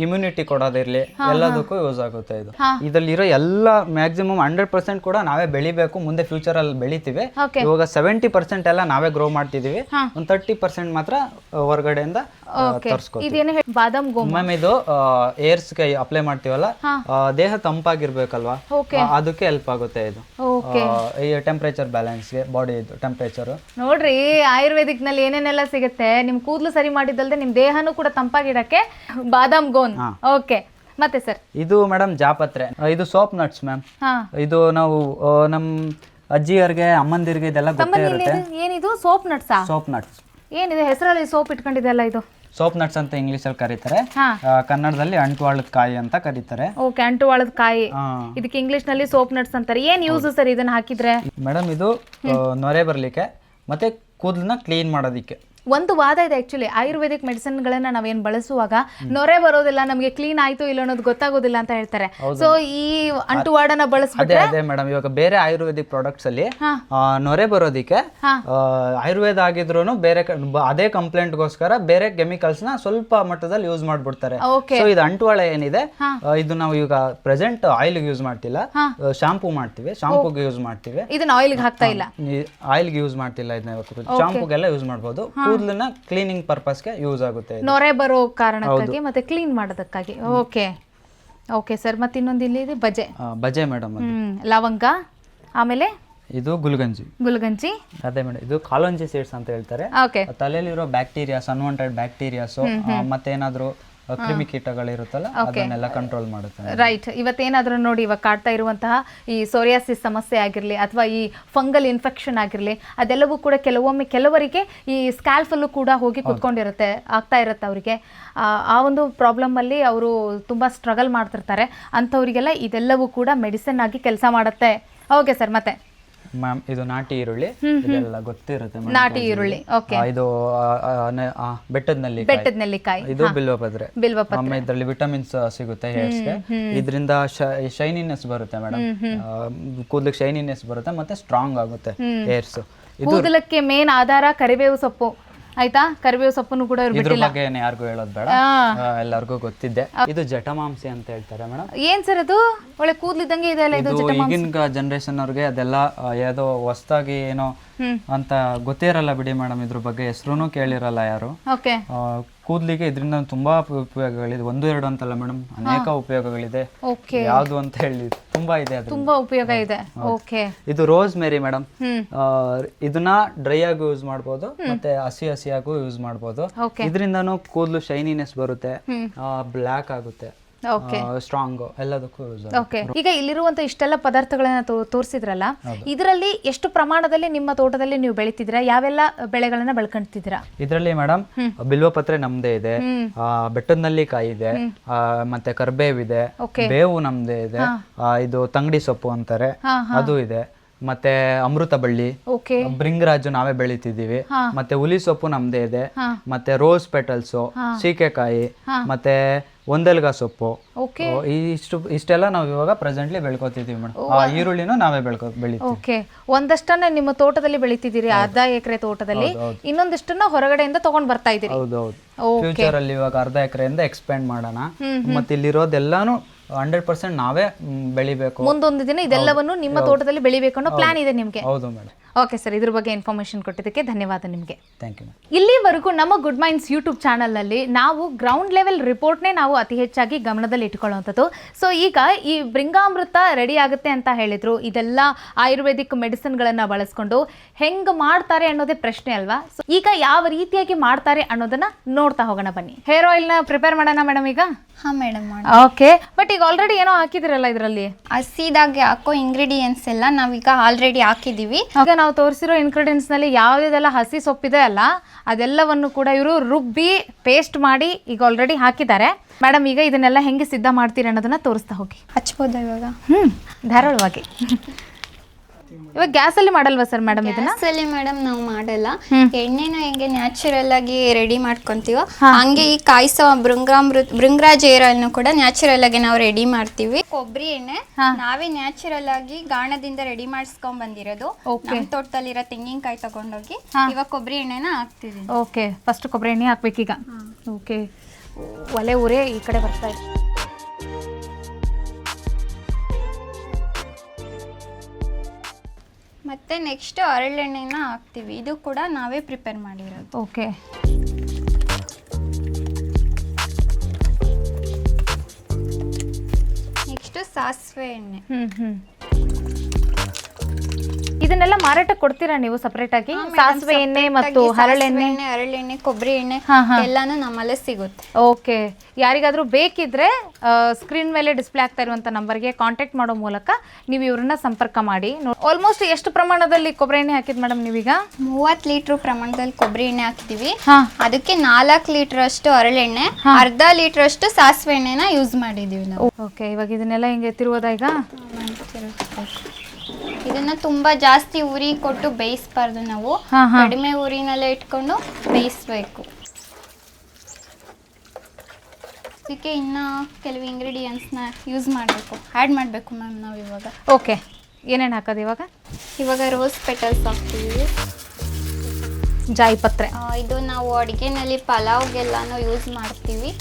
ಇಮ್ಯುನಿಟಿ ಕೊಡೋದಿರ್ಲಿ, ಎಲ್ಲದಕ್ಕೂ ಯೂಸ್ ಆಗುತ್ತೆ ಇದು. ಇದರಲ್ಲಿರೋ ಎಲ್ಲ ಮ್ಯಾಕ್ಸಿಮಮ್ 100% ಕೂಡ ನಾವೇ ಬೆಳಿಬೇಕು. ಮುಂದೆ ಫ್ಯೂಚರ್ ಅಲ್ಲಿ ಬೆಳಿತೀವಿ. ಇವಾಗ 70% ಎಲ್ಲ ನಾವೇ ಗ್ರೋ ಮಾಡ್ತಿದೀವಿ. ಒಂದು 30% ಮಾತ್ರ ಹೊರಗಡೆಯಿಂದ ತರಿಸ್ಕೊತೀವಿ. ಬಾದಾಮ್ ಗೋಮ್ ಮ್ಯಾಮ್. ಇದು ಏರ್ಸ್ಗೆ ಅಪ್ಲೈ ಮಾಡ್ತೀವಲ್ಲ, ದೇಹ ತಂಪಾಗಿರ್ಬೇಕಲ್ವಾ, ಅದಕ್ಕೆ ಹೆಲ್ಪ್ ಆಗುತ್ತೆ ಇದು. ಈ ಟೆಂಪರೇಚರ್ ಬ್ಯಾಲೆನ್ಸ್ಗೆ, ಬಾಡಿ ಟೆಂಪರೇಚರ್. ನೋಡ್ರಿ, ಆಯುರ್ವೇದಿಕ್ ನಲ್ಲಿ ಏನೇನೆಲ್ಲ ಸಿಗುತ್ತೆ. ನಿಮ್ ಕೂದಲು ಸರಿ ಮಾಡಿದಲ್ದೆ ನಿಮ್ ದೇಹನೂ ಕೂಡ ತಂಪಾಗಿಡಕ್ಕೆ ಬಾದಾಮ್ ಗೋನ್. ಓಕೆ, ಮತ್ತೆ ಸರ್ ಇದು ಮೇಡಮ್ ಜಾಪತ್ರೆ. ಇದು ಸೋಪ್ ನಟ್ಸ್ ಮ್ಯಾಮ್. ಇದು ನಾವು ನಮ್ ಅಜ್ಜಿಯರ್ಗೆ ಅಮ್ಮಂದಿರ್ಗೆ ಇದೆಲ್ಲ ಗೊತ್ತೇ ಇರುತ್ತೆ. ಏನಿದು ಸೋಪ್ ನಟ್ಸಾ? ಸೋಪ್ ನಟ್ಸ್ ಏನಿದೆ ಹೆಸರಲ್ಲಿ ಸೋಪ್ ಇಟ್ಕೊಂಡಿದೆಲ್ಲ ಇದು? ಸೋಪ್ ನಟ್ಸ್ ಅಂತ ಇಂಗ್ಲಿಷ್ ಅಲ್ಲಿ ಕರೀತಾರೆ. ಕನ್ನಡದಲ್ಲಿ ಅಂಟುವಾಳದ ಕಾಯಿ ಅಂತ ಕರೀತಾರೆ. ಓಕೆ, ಅಂಟುವಾಳದ ಕಾಯಿ. ಇದಕ್ಕೆ ಇಂಗ್ಲಿಷ್ ನಲ್ಲಿ ಸೋಪ್ ನಟ್ಸ್ ಅಂತಾರೆ. ಏನ್ ಯೂಸ್ ಸರ್ ಇದನ್ನ ಹಾಕಿದ್ರೆ? ಮೇಡಮ್ ಇದು ನೊರೆ ಬರ್ಲಿಕ್ಕೆ ಮತ್ತೆ ಕೂದಲನ್ನ ಕ್ಲೀನ್ ಮಾಡೋದಿಕ್ಕೆ. ಒಂದು ವಾದ ಇದೆ ಆಕ್ಚುಲಿ, ಆಯುರ್ವೇದಿಕ್ ಮೆಡಿಸಿನ್ಗಳನ್ನ ನಾವೇನು ಬಳಸುವಾಗ ನೊರೆ ಬರೋದಿಲ್ಲ, ನಮಗೆ ಕ್ಲೀನ್ ಆಯ್ತು ಇಲ್ಲ ಅನ್ನೋದು ಗೊತ್ತಾಗೋದಿಲ್ಲ ಅಂತ ಹೇಳ್ತಾರೆ. ಸೊ ಈ ಅಂಟುವಾಡನ ಬಳಸ್ಬಿಟ್ರೆ ಅದೇ ಮೇಡಮ್. ಇವಾಗ ಬೇರೆ ಆಯುರ್ವೇದಿಕ್ ಪ್ರಾಡಕ್ಟ್ಸ್ ಅಲ್ಲಿ ನೊರೆ ಬರೋದಿಕ್ಕೆ ಆಯುರ್ವೇದ ಆಗಿದ್ರು ಬೇರೆ ಅದೇ ಕಂಪ್ಲೇಂಟ್ ಗೋಸ್ಕರ ಬೇರೆ ಕೆಮಿಕಲ್ಸ್ ನ ಸ್ವಲ್ಪ ಮಟ್ಟದಲ್ಲಿ ಯೂಸ್ ಮಾಡ್ಬಿಡ್ತಾರೆ. ಸೊ ಇದು ಅಂಟುವಾಳ ಏನಿದೆ, ಇದು ನಾವು ಈಗ ಪ್ರೆಸೆಂಟ್ ಆಯಿಲ್ ಯೂಸ್ ಮಾಡ್ತಿಲ್ಲ, ಶಾಂಪೂ ಮಾಡ್ತೀವಿ, ಶಾಂಪೂಗೆ ಯೂಸ್ ಮಾಡ್ತೀವಿ. ಇದನ್ನ ಆಯಿಲ್ಗೆ ಹಾಕ್ತಾ ಇಲ್ಲ, ಆಯಿಲ್ಗೆ ಯೂಸ್ ಮಾಡ್ತಿಲ್ಲ. ಇದನ್ನ ಶಾಂಪೂಗೆಲ್ಲ ಯೂಸ್ ಮಾಡ್ಬೋದು. ಕೂದಲನ್ನ ಕ್ಲೀನಿಂಗ್ ಪರ್ಪಸ್ಗೆ ಯೂಸ್ ಆಗುತ್ತೆ. ನೊರೆ ಬರೋ ಕಾರಣಕ್ಕಾಗಿ ಮತ್ತೆ ಕ್ಲೀನ್ ಮಾಡೋದಕ್ಕಾಗಿ. Okay okay sir. ಮತ್ತೆ ಇನ್ನೊಂದು ಇಲ್ಲಿ ಇದೆ ಬಜೆ ಮೇಡಮ್. ಲವಂಗ, ಆಮೇಲೆ ಇದು ಗುಲ್ಗಂಜಿ. ಅದೇ ಮೇಡಮ್, ಇದು ಕಾಲೊಂಜಿ ಸೀಡ್ಸ್ ಅಂತ ಹೇಳ್ತಾರೆ. ತಲೆಯಲ್ಲಿರೋ ಬ್ಯಾಕ್ಟೀರಿಯಾಸ್, ಅನ್ವಾಂಟೆಡ್ ಬ್ಯಾಕ್ಟೀರಿಯಾಸ್, ಮತ್ತೆ ಏನಾದ್ರು ಕ್ರಿಮಿಕೀಟಗಳಿರುತ್ತಲ್ಲ ಅದನ್ನೆಲ್ಲ ಕಂಟ್ರೋಲ್ ಮಾಡುತ್ತೆ. ರೈಟ್. ಇವತ್ತೇನಾದ್ರೂ ನೋಡಿ, ಇವಾಗ ಕಾಡ್ತಾ ಇರುವಂತಹ ಈ ಸೋರಿಯಾಸಿಸ್ ಸಮಸ್ಯೆ ಆಗಿರಲಿ ಅಥವಾ ಈ ಫಂಗಲ್ ಇನ್ಫೆಕ್ಷನ್ ಆಗಿರಲಿ, ಅದೆಲ್ಲವೂ ಕೂಡ ಕೆಲವರಿಗೆ ಈ ಸ್ಕ್ಯಾಲ್ಫಲ್ಲೂ ಕೂಡ ಹೋಗಿ ಕುತ್ಕೊಂಡಿರುತ್ತೆ, ಆಗ್ತಾ ಇರುತ್ತೆ ಅವರಿಗೆ. ಆ ಒಂದು ಪ್ರಾಬ್ಲಮ್ ಅಲ್ಲಿ ಅವರು ತುಂಬಾ ಸ್ಟ್ರಗಲ್ ಮಾಡ್ತಿರ್ತಾರೆ. ಅಂಥವರಿಗೆಲ್ಲ ಇದೆಲ್ಲವೂ ಕೂಡ ಮೆಡಿಸಿನ್ ಆಗಿ ಕೆಲಸ ಮಾಡುತ್ತೆ. ಓಕೆ ಸರ್, ಮತ್ತೆ ಮ್ಯಾಮ್ ಇದು ನಾಟಿ ಈರುಳ್ಳಿ, ಇದೆಲ್ಲ ಗೊತ್ತಿರುತ್ತೆ. ನಾಟಿ ಈರುಳ್ಳಿ, ಓಕೆ. ಇದು ಬೆಟ್ಟದ ನೆಲ್ಲಿಕಾಯಿ, ಇದು ಬಿಲ್ವಪತ್ರೆ. ಆಮೇಲೆ ಇದರಲ್ಲಿ ವಿಟಮಿನ್ಸ್ ಸಿಗುತ್ತೆ ಹೇರ್ಸ್ಗೆ. ಇದರಿಂದ ಶೈನಿನೆಸ್ ಬರುತ್ತೆ ಮೇಡಮ್, ಕೂದಲಿಗೆ ಶೈನಿನೆಸ್ ಬರುತ್ತೆ ಮತ್ತೆ ಸ್ಟ್ರಾಂಗ್ ಆಗುತ್ತೆ ಹೇರ್ಸ್. ಕೂದಲಕ್ಕೆ ಮೇನ್ ಆಧಾರ ಕರಿಬೇವು ಸೊಪ್ಪು. ಆಯ್ತಾ, ಕರಿಬೇವು ಸೊಪ್ಪನ್ನು ಕೂಡ ಇದ್ರ ಬಗ್ಗೆ ಯಾರಿಗೂ ಹೇಳೋದು ಬೇಡ, ಎಲ್ಲರಿಗೂ ಗೊತ್ತಿದೆ. ಇದು ಜಟಮಾಂಸಿ ಅಂತ ಹೇಳ್ತಾರೆ ಮೇಡಮ್. ಏನ್ ಸರ್ ಅದು? ಒಳ್ಳೆ ಕೂದಲಿದ್ದಂಗೆ ಇದೆ ಅಲ್ಲ ಇದು. ಈಗಿನ ಜನರೇಷನ್ ಅವ್ರಿಗೆ ಅದೆಲ್ಲ ಯಾವುದೋ ಹೊಸದಾಗಿ ಏನೋ ಅಂತ ಗೊತ್ತೇ ಇರಲ್ಲ ಬಿಡಿ ಮೇಡಮ್. ಇದ್ರ ಬಗ್ಗೆ ಹೆಸರು ಕೇಳಿರಲ್ಲ ಯಾರು. ಕೂದಲಿಗೆ ಇದರಿಂದ ತುಂಬಾ ಉಪಯೋಗಗಳಿದೆ. 1-2 ಅಂತಲ್ಲ ಮೇಡಮ್, ಅನೇಕ ಉಪಯೋಗಗಳಿದೆ. ಯಾವ್ದು ಅಂತ ಹೇಳಿ ತುಂಬಾ ಇದೆ, ತುಂಬಾ ಉಪಯೋಗ ಇದೆ. ಇದು ರೋಸ್ ಮೇರಿ ಮೇಡಮ್. ಇದನ್ನ ಡ್ರೈ ಆಗಿ ಯೂಸ್ ಮಾಡ್ಬೋದು, ಮತ್ತೆ ಹಸಿಯಾಗೂ ಯೂಸ್ ಮಾಡ್ಬೋದು. ಇದರಿಂದನೂ ಕೂದಲು ಶೈನಿನೆಸ್ ಬರುತ್ತೆ, ಬ್ಲ್ಯಾಕ್ ಆಗುತ್ತೆ, ಸ್ಟ್ರಾಂಗ್, ಎಲ್ಲದಕ್ಕೂ ಯೂಸ್ ಆಗುತ್ತೆ. ಈಗ ಇಲ್ಲಿರುವಂತ ಇಷ್ಟೆಲ್ಲ ಪದಾರ್ಥಗಳನ್ನ ತೋರಿಸಿದ್ರಲ್ಲ, ಇದರಲ್ಲಿ ಎಷ್ಟು ಪ್ರಮಾಣದಲ್ಲಿ ನಿಮ್ಮ ತೋಟದಲ್ಲಿ ನೀವು ಬೆಳಿತಿದ್ದೀರಾ? ಯಾವೆಲ್ಲ ಬೆಳೆಗಳನ್ನ ಬೆಳ್ಕೊಂತಿದ್ದೀರಾ? ಇದರಲ್ಲಿ ಮೇಡಮ್ ಬಿಲ್ವಪತ್ರೆ ನಮ್ದೇ ಇದೆ, ಬೆಟ್ಟದ ನೆಲ್ಲಿಕಾಯಿ ಇದೆ, ಮತ್ತೆ ಕರ್ಬೇವಿದೆ, ಬೇವು ನಮ್ದೇ ಇದೆ, ಇದು ತಂಗಡಿ ಸೊಪ್ಪು ಅಂತಾರೆ ಅದು ಇದೆ, ಮತ್ತೆ ಅಮೃತ ಬಳ್ಳಿ, ಓಕೆ ಭೃಂಗರಾಜು ನಾವೇ ಬೆಳಿತಿದ್ದೀವಿ, ಮತ್ತೆ ಹುಲಿ ಸೊಪ್ಪು ನಮ್ದೇ ಇದೆ, ಮತ್ತೆ ರೋಸ್ ಪೆಟಲ್ಸು, ಸೀಕೆಕಾಯಿ, ಮತ್ತೆ ಒಂದೆಲ್ಗ ಸೊಪ್ಪು, ಇಷ್ಟೆಲ್ಲ ನಾವು ಇವಾಗ ಪ್ರೆಸೆಂಟ್ಲಿ ಬೆಳ್ಕೊತಿದೀವಿ ಮೇಡಮ್. ಈರುಳ್ಳಿನೂ ನಾವೇ ಬೆಳಿತೀವಿ. ಓಕೆ, ಒಂದಷ್ಟನ್ನ ನಿಮ್ಮ ತೋಟದಲ್ಲಿ ಬೆಳಿತಿದ್ದೀರಿ, ಅರ್ಧ ಎಕರೆ ತೋಟದಲ್ಲಿ, ಇನ್ನೊಂದಿಷ್ಟನ್ನ ಹೊರಗಡೆಯಿಂದ ತಗೊಂಡ್ ಬರ್ತಾ ಇದ್ದೀರಿ. ಹೌದೌದು, ಫ್ಯೂಚರ್ ಅಲ್ಲಿ ಇವಾಗ ಅರ್ಧ ಎಕರೆಯಿಂದ ಎಕ್ಸ್ಪ್ಯಾಂಡ್ ಮಾಡೋಣ. ಮತ್ತೆ ಇಲ್ಲಿರೋದೆಲ್ಲಾನು 100% ನಾವೇ ಬೆಳಿಬೇಕು. ಮುಂದೊಂದು ದಿನ ಇದೆಲ್ಲವನ್ನು ನಿಮ್ಮ ತೋಟದಲ್ಲಿ ಬೆಳಿಬೇಕು ಅನ್ನೋ ಪ್ಲಾನ್ ಇದೆ ನಿಮ್ಗೆ. ಹೌದು ಮೇಡಮ್. ಓಕೆ ಸರ್, ಇದ್ರ ಬಗ್ಗೆ ಇನ್ಫಾರ್ಮೇಶನ್ ಕೊಟ್ಟಿದ್ದಕ್ಕೆ ಧನ್ಯವಾದ ನಿಮಗೆ. Thank you. ಇಲ್ಲಿವರೆಗೂ ನಮ್ಮ ಗುಡ್ ಮೈಂಡ್ಸ್ ಯೂಟ್ಯೂಬ್ ಚಾನಲ್ನಲ್ಲಿ ನಾವು ಗ್ರೌಂಡ್ ಲೆವೆಲ್ ರಿಪೋರ್ಟ್ನೇ ನಾವು ಅತಿ ಹೆಚ್ಚಾಗಿ ಗಮನದಲ್ಲಿ ಇಟ್ಕೊಳ್ಳುವಂಥದ್ದು. ಸೊ ಈಗ ಈ ಭೃಂಗಾಮೃತ ರೆಡಿ ಆಗುತ್ತೆ ಅಂತ ಹೇಳಿದ್ರು, ಇದೆಲ್ಲ ಆಯುರ್ವೇದಿಕ್ ಮೆಡಿಸಿನ್ಗಳನ್ನು ಬಳಸ್ಕೊಂಡು ಹೆಂಗೆ ಮಾಡ್ತಾರೆ ಅನ್ನೋದೇ ಪ್ರಶ್ನೆ ಅಲ್ವಾ? ಸೊ ಈಗ ಯಾವ ರೀತಿಯಾಗಿ ಮಾಡ್ತಾರೆ ಅನ್ನೋದನ್ನ ನೋಡ್ತಾ ಹೋಗೋಣ ಬನ್ನಿ. ಹೇರ್ ಆಯಿಲ್ನ ಪ್ರಿಪೇರ್ ಮಾಡೋಣ ಮೇಡಮ್ ಈಗ? ಹಾಂ ಮೇಡಮ್. ಓಕೆ, ಬಟ್ ಈಗ ಆಲ್ರೆಡಿ ಏನೋ ಹಾಕಿದಿರಲ್ಲ ಇದರಲ್ಲಿ, ಹಸಿದಾಗಿ ಹಾಕೋ ಇಂಗ್ರೀಡಿಯೆಂಟ್ಸ್ ಎಲ್ಲ ನಾವೀಗ ಆಲ್ರೆಡಿ ಹಾಕಿದ್ದೀವಿ. ಈಗ ನಾವು ತೋರಿಸಿರೋ ಇಂಗ್ರೀಡಿಯೆಂಟ್ಸ್ ನಲ್ಲಿ ಯಾವುದೆಲ್ಲ ಹಸಿ ಸೊಪ್ಪಿದೆ ಅಲ್ಲ ಅದೆಲ್ಲವನ್ನು ಕೂಡ ಇವರು ರುಬ್ಬಿ ಪೇಸ್ಟ್ ಮಾಡಿ ಈಗ ಆಲ್ರೆಡಿ ಹಾಕಿದ್ದಾರೆ. ಮೇಡಮ್, ಈಗ ಇದನ್ನೆಲ್ಲ ಹೆಂಗೆ ಸಿದ್ಧ ಮಾಡ್ತೀರಿ ಅನ್ನೋದನ್ನ ತೋರಿಸ್ತಾ ಹೋಗಿ. ಹಚ್ಬೋದಾ ಇವಾಗ? ಧಾರಾಳವಾಗಿ. ಇವಾಗ ಗ್ಯಾಸಲ್ಲಿ ಮಾಡಲ್ವಾ ಸರ್ ಮೇಡಮ್ ಇದನ್ನ? ಗ್ಯಾಸಲ್ಲಿ ಮೇಡಮ್ ನಾವು ಮಾಡಲ್ಲ. ಎಣ್ಣೆನ ಹೆಂಗೆ ನ್ಯಾಚುರಲ್ ಆಗಿ ರೆಡಿ ಮಾಡ್ಕೊಂತೀವೋ ಹಂಗೆ ಈ ಕಾಯಿಸೋ ಭೃಂಗರಾಜ್ ಏರ್ ಆಯಿಲ್ನು ಕೂಡ ನ್ಯಾಚುರಲ್ ಆಗಿ ನಾವು ರೆಡಿ ಮಾಡ್ತೀವಿ. ಕೊಬ್ಬರಿ ಎಣ್ಣೆ ನಾವೇ ನ್ಯಾಚುರಲ್ ಆಗಿ ಗಾಣದಿಂದ ರೆಡಿ ಮಾಡಿಸ್ಕೊಂಡ್ ಬಂದಿರೋದು. ನಮ್ಮ ತೋಟದಲ್ಲಿರೋ ತೆಂಗಿನಕಾಯಿ ತಗೊಂಡೋಗಿ ಇವಾಗ ಕೊಬ್ಬರಿ ಎಣ್ಣೆನ ಹಾಕ್ತೀವಿ. ಓಕೆ, ಫಸ್ಟ್ ಕೊಬ್ಬರಿ ಎಣ್ಣೆ ಹಾಕ್ಬೇಕೀಗ. ಓಕೆ, ಒಲೆ ಊರೇ ಈ ಕಡೆ ಬರ್ತಾ ಇದೆ. ಮತ್ತೆ ನೆಕ್ಸ್ಟ್ ಹರಳೆಣ್ಣೆನ ಹಾಕ್ತೀವಿ. ಇದು ಕೂಡ ನಾವೇ ಪ್ರಿಪೇರ್ ಮಾಡಿರೋದು. ಓಕೆ, ನೆಕ್ಸ್ಟ್ ಸಾಸಿವೆ ಎಣ್ಣೆ. ಇದನ್ನೆಲ್ಲ ಮಾರಾಟಕ್ಕೆ ಕೊಡ್ತೀರಾ ನೀವು ಸಪರೇಟ್ ಆಗಿ? ಸಾಸಿವೆ ಎಣ್ಣೆ ಮತ್ತು ಹರಳೆಣ್ಣೆ, ಕೊಬ್ಬರಿ ಎಣ್ಣೆ ಎಲ್ಲಾನು ನಮ್ಮಲ್ಲೇ ಸಿಗುತ್ತೆ. ಓಕೆ, ಯಾರಿಗಾದ್ರೂ ಬೇಕಿದ್ರೆ ಸ್ಕ್ರೀನ್ ಮೇಲೆ ಡಿಸ್ಪ್ಲೇ ಆಗ್ತಾ ಇರುವಂತ ನಂಬರ್ಗೆ ಕಾಂಟ್ಯಾಕ್ಟ್ ಮಾಡೋ ಮೂಲಕ ನೀವು ಇವ್ರನ್ನ ಸಂಪರ್ಕ ಮಾಡಿ. ಆಲ್ಮೋಸ್ಟ್ ಎಷ್ಟು ಪ್ರಮಾಣದಲ್ಲಿ ಕೊಬ್ಬರಿ ಎಣ್ಣೆ ಹಾಕಿದ್ ಮೇಡಮ್ ನೀವೀಗ? 30 ಲೀಟರ್ ಪ್ರಮಾಣದಲ್ಲಿ ಕೊಬ್ಬರಿ ಎಣ್ಣೆ ಹಾಕ್ತಿವಿ. ಅದಕ್ಕೆ 4 ಲೀಟರ್ ಅಷ್ಟು ಹರಳೆಣ್ಣೆ, ಅರ್ಧ ಲೀಟರ್ ಅಷ್ಟು ಸಾಸಿವೆ ಎಣ್ಣೆನ ಯೂಸ್ ಮಾಡಿದೀವಿ ನಾವು. ಓಕೆ, ಇವಾಗ ಇದನ್ನೆಲ್ಲ ಹಿಂಗೆ ತಿರುವುದಾ ಈಗ? ಇದನ್ನ ತುಂಬಾ ಜಾಸ್ತಿ ಉರಿ ಕೊಟ್ಟು ಬೇಯಿಸಬಾರ್ದು ನಾವು. ಕಡಿಮೆ ಉರಿನಲ್ಲೇ ಇಟ್ಕೊಂಡು ಬೇಯಿಸ್ಬೇಕು. ಇದಕ್ಕೆ ಇನ್ನ ಕೆಲವು ಇಂಗ್ರೀಡಿಯೆಂಟ್ಸ್ನ ಯೂಸ್ ಮಾಡಬೇಕು, ಆ್ಯಡ್ ಮಾಡಬೇಕು ಮ್ಯಾಮ್ ನಾವು ಇವಾಗ. ಓಕೆ, ಏನೇನು ಹಾಕೋದು ಇವಾಗ? ಇವಾಗ ರೋಸ್ ಪೆಟಲ್ಸ್ ಹಾಕ್ತೀವಿ, ಜಾಯಿಪತ್ರೆ. ಇದು ನಾವು ಅಡುಗೆನಲ್ಲಿ ಪಲಾವ್ಗೆಲ್ಲಾನು ಯೂಸ್ ಮಾಡ್ತೀವಿ.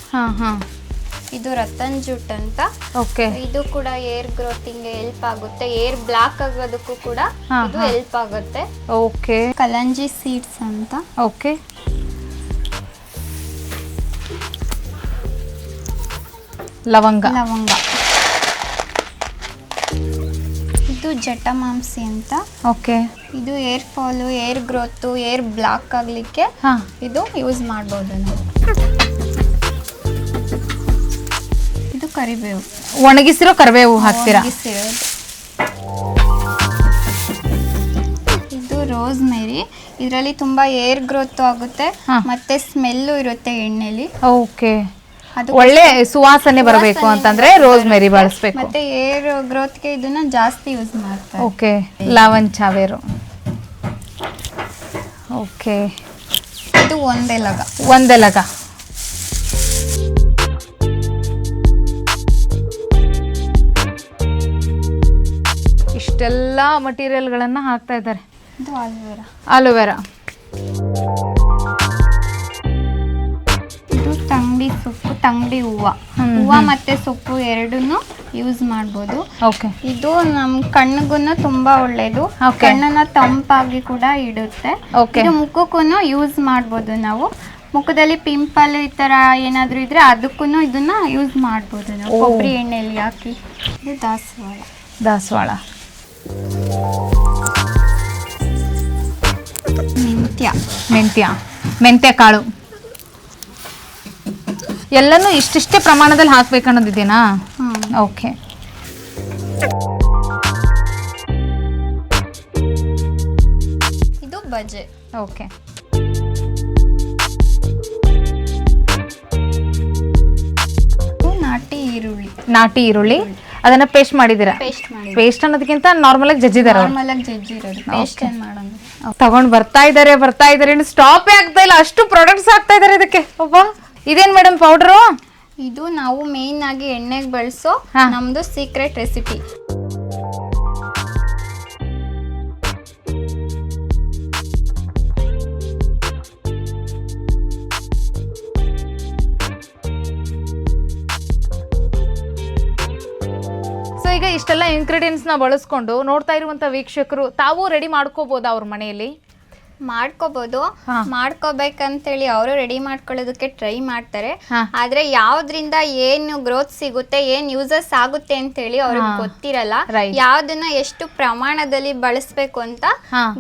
ಇದು ರತನ್ ಜೂಟ್ ಅಂತ. ಓಕೆ, ಇದು ಕೂಡ ಏರ್ ಗ್ರೋತಿಂಗ್ ಹೆಲ್ಪ್ ಆಗುತ್ತೆ, ಏರ್ ಬ್ಲಾಕ್ ಆಗೋದಕ್ಕೂ ಕೂಡ ಇದು ಹೆಲ್ಪ್ ಆಗುತ್ತೆ. ಓಕೆ, ಕಲಂಜಿ ಸೀಡ್ಸ್ ಅಂತ. ಓಕೆ, ಲವಂಗ. ಇದು ಜಟಮಾಂಸಿ ಅಂತ. ಓಕೆ, ಇದು hair fall, hair growth, hair black ಆಗ್ಲಿಕ್ಕೆ ಇದು ಯೂಸ್ ಮಾಡ್ಬೋದು ನಾವು. ಇದು ಕರಿಬೇವು, ಒಣಗಿಸಿರೋ ಕರಿಬೇವು ಹಾಕ್ತೀರಾ? ಇದು ರೋಸ್ ಮೇರಿ. ಇದರಲ್ಲಿ ತುಂಬಾ ಏರ್ ಗ್ರೋತ್ ಆಗುತ್ತೆ ಮತ್ತೆ ಸ್ಮೆಲ್ಲು ಇರುತ್ತೆ ಎಣ್ಣೆಲಿ. ಓಕೆ, ಒಳ್ಳೆ ಸುವಾಸನೆ ಬರಬೇಕು ಅಂತಂದ್ರೆ ರೋಸ್ ಮೇರಿ ಬಳಸಬೇಕು. ಮತ್ತೆ ಏರ್ ಗ್ರೋತ್ಗೆ ಇದನ್ನ ಜಾಸ್ತಿ ಯೂಸ್ ಮಾಡ್ತಾರೆ. ಓಕೆ, ಲಾವಂಚಾವೇರು. ಓಕೆ, ಇದು ಒಂದೆಲಗ. ಇಷ್ಟೆಲ್ಲ ಮಟೀರಿಯಲ್ಗಳನ್ನ ಹಾಕ್ತಾ ಇದ್ದಾರೆ. ಇದು ಆಲೋವೆರಾ. ಇದು ತಂಗಡಿ ಸೊಪ್ಪು, ತಂಗಡಿ ಹೂವು ಮತ್ತೆ ಸೊಪ್ಪು ಎರಡನ್ನು ಯೂಸ್ ಮಾಡ್ಬೋದು. ಓಕೆ, ಇದು ನಮ್ ಕಣ್ಣಿಗೂ ತುಂಬಾ ಒಳ್ಳೇದು, ಕಣ್ಣನ್ನ ತಂಪಾಗಿ ಕೂಡ ಇಡುತ್ತೆ. ಇದು ಮುಖಕ್ಕೂ ಯೂಸ್ ಮಾಡ್ಬೋದು ನಾವು. ಮುಖದಲ್ಲಿ ಪಿಂಪಲ್ ಈ ತರ ಏನಾದ್ರು ಇದ್ರೆ ಅದಕ್ಕೂ ಇದನ್ನ ಯೂಸ್ ಮಾಡ್ಬೋದು ನಾವು ಕೊಬ್ಬರಿ ಎಣ್ಣೆಯಲ್ಲಿ ಹಾಕಿ. ಇದು ದಾಸವಾಳ. ಮೆಂತ್ಯ ಕಾಳು ಎಲ್ಲನೂ ಇಷ್ಟಿಷ್ಟೇ ಪ್ರಮಾಣದಲ್ಲಿ ಹಾಕ್ಬೇಕನ್ನೋದಿದೆನಾ? ಓಕೆ, ಇದು ಬಜೆ. ಓಕೆ, ನಾಟಿ ಈರುಳ್ಳಿ. ಅದನ್ನ ಪೇಸ್ಟ್ ಮಾಡಿದ್ದೀರಾ? ಪೇಸ್ಟ್ ಮಾಡಿ ಪೇಸ್ಟ್ ಅನ್ನೋದಕ್ಕಿಂತ ನಾರ್ಮಲ್ ಆಗಿ ಜಜ್ಜಿದಾರ ನಾರ್ಮಲ್ ಆಗಿ ಜಜ್ಜಿರೋದು, ಪೇಸ್ಟ್ ಏನ್ ಮಾಡೋದು. ತಗೊಂಡ್ ಬರ್ತಾ ಇದಾರೆ ಇನ್ನು ಸ್ಟಾಪೇ ಆಗ್ತಾ ಇಲ್ಲ, ಅಷ್ಟು ಪ್ರಾಡಕ್ಟ್ಸ್ ಆಗ್ತಾ ಇದಾರೆ ಇದಕ್ಕೆ. ಒಬ್ಬ ಇದೇನ್ ಮೇಡಮ್ ಪೌಡರು? ಇದು ನಾವು ಮೇನ್ ಆಗಿ ಎಣ್ಣೆಗೆ ಬಳಸೋ ನಮ್ದು ಸೀಕ್ರೆಟ್ ರೆಸಿಪಿ. ಈಗ ಇಷ್ಟೆಲ್ಲ ಇಂಗ್ರೀಡಿಯೆಂಟ್ಸ್ ನ ಬಳಸ್ಕೊಂಡು ನೋಡ್ತಾ ಇರುವಂತ ವೀಕ್ಷಕರು ತಾವು ರೆಡಿ ಮಾಡ್ಕೋಬಹುದಾ ಅವ್ರ ಮನೆಯಲ್ಲಿ? ಮಾಡ್ಕೋಬಹುದು, ಮಾಡ್ಕೋಬೇಕಂತೇಳಿ ಅವರು ರೆಡಿ ಮಾಡ್ಕೊಳ್ಳೋದಕ್ಕೆ ಟ್ರೈ ಮಾಡ್ತಾರೆ. ಆದ್ರೆ ಯಾವ್ದ್ರಿಂದ ಏನು ಗ್ರೋತ್ ಸಿಗುತ್ತೆ, ಏನ್ ಯೂಸಸ್ ಆಗುತ್ತೆ ಅಂತೇಳಿ ಅವ್ರಿಗೆ ಗೊತ್ತಿರಲ್ಲ. ಯಾವ್ದನ್ನ ಎಷ್ಟು ಪ್ರಮಾಣದಲ್ಲಿ ಬಳಸ್ಬೇಕು ಅಂತ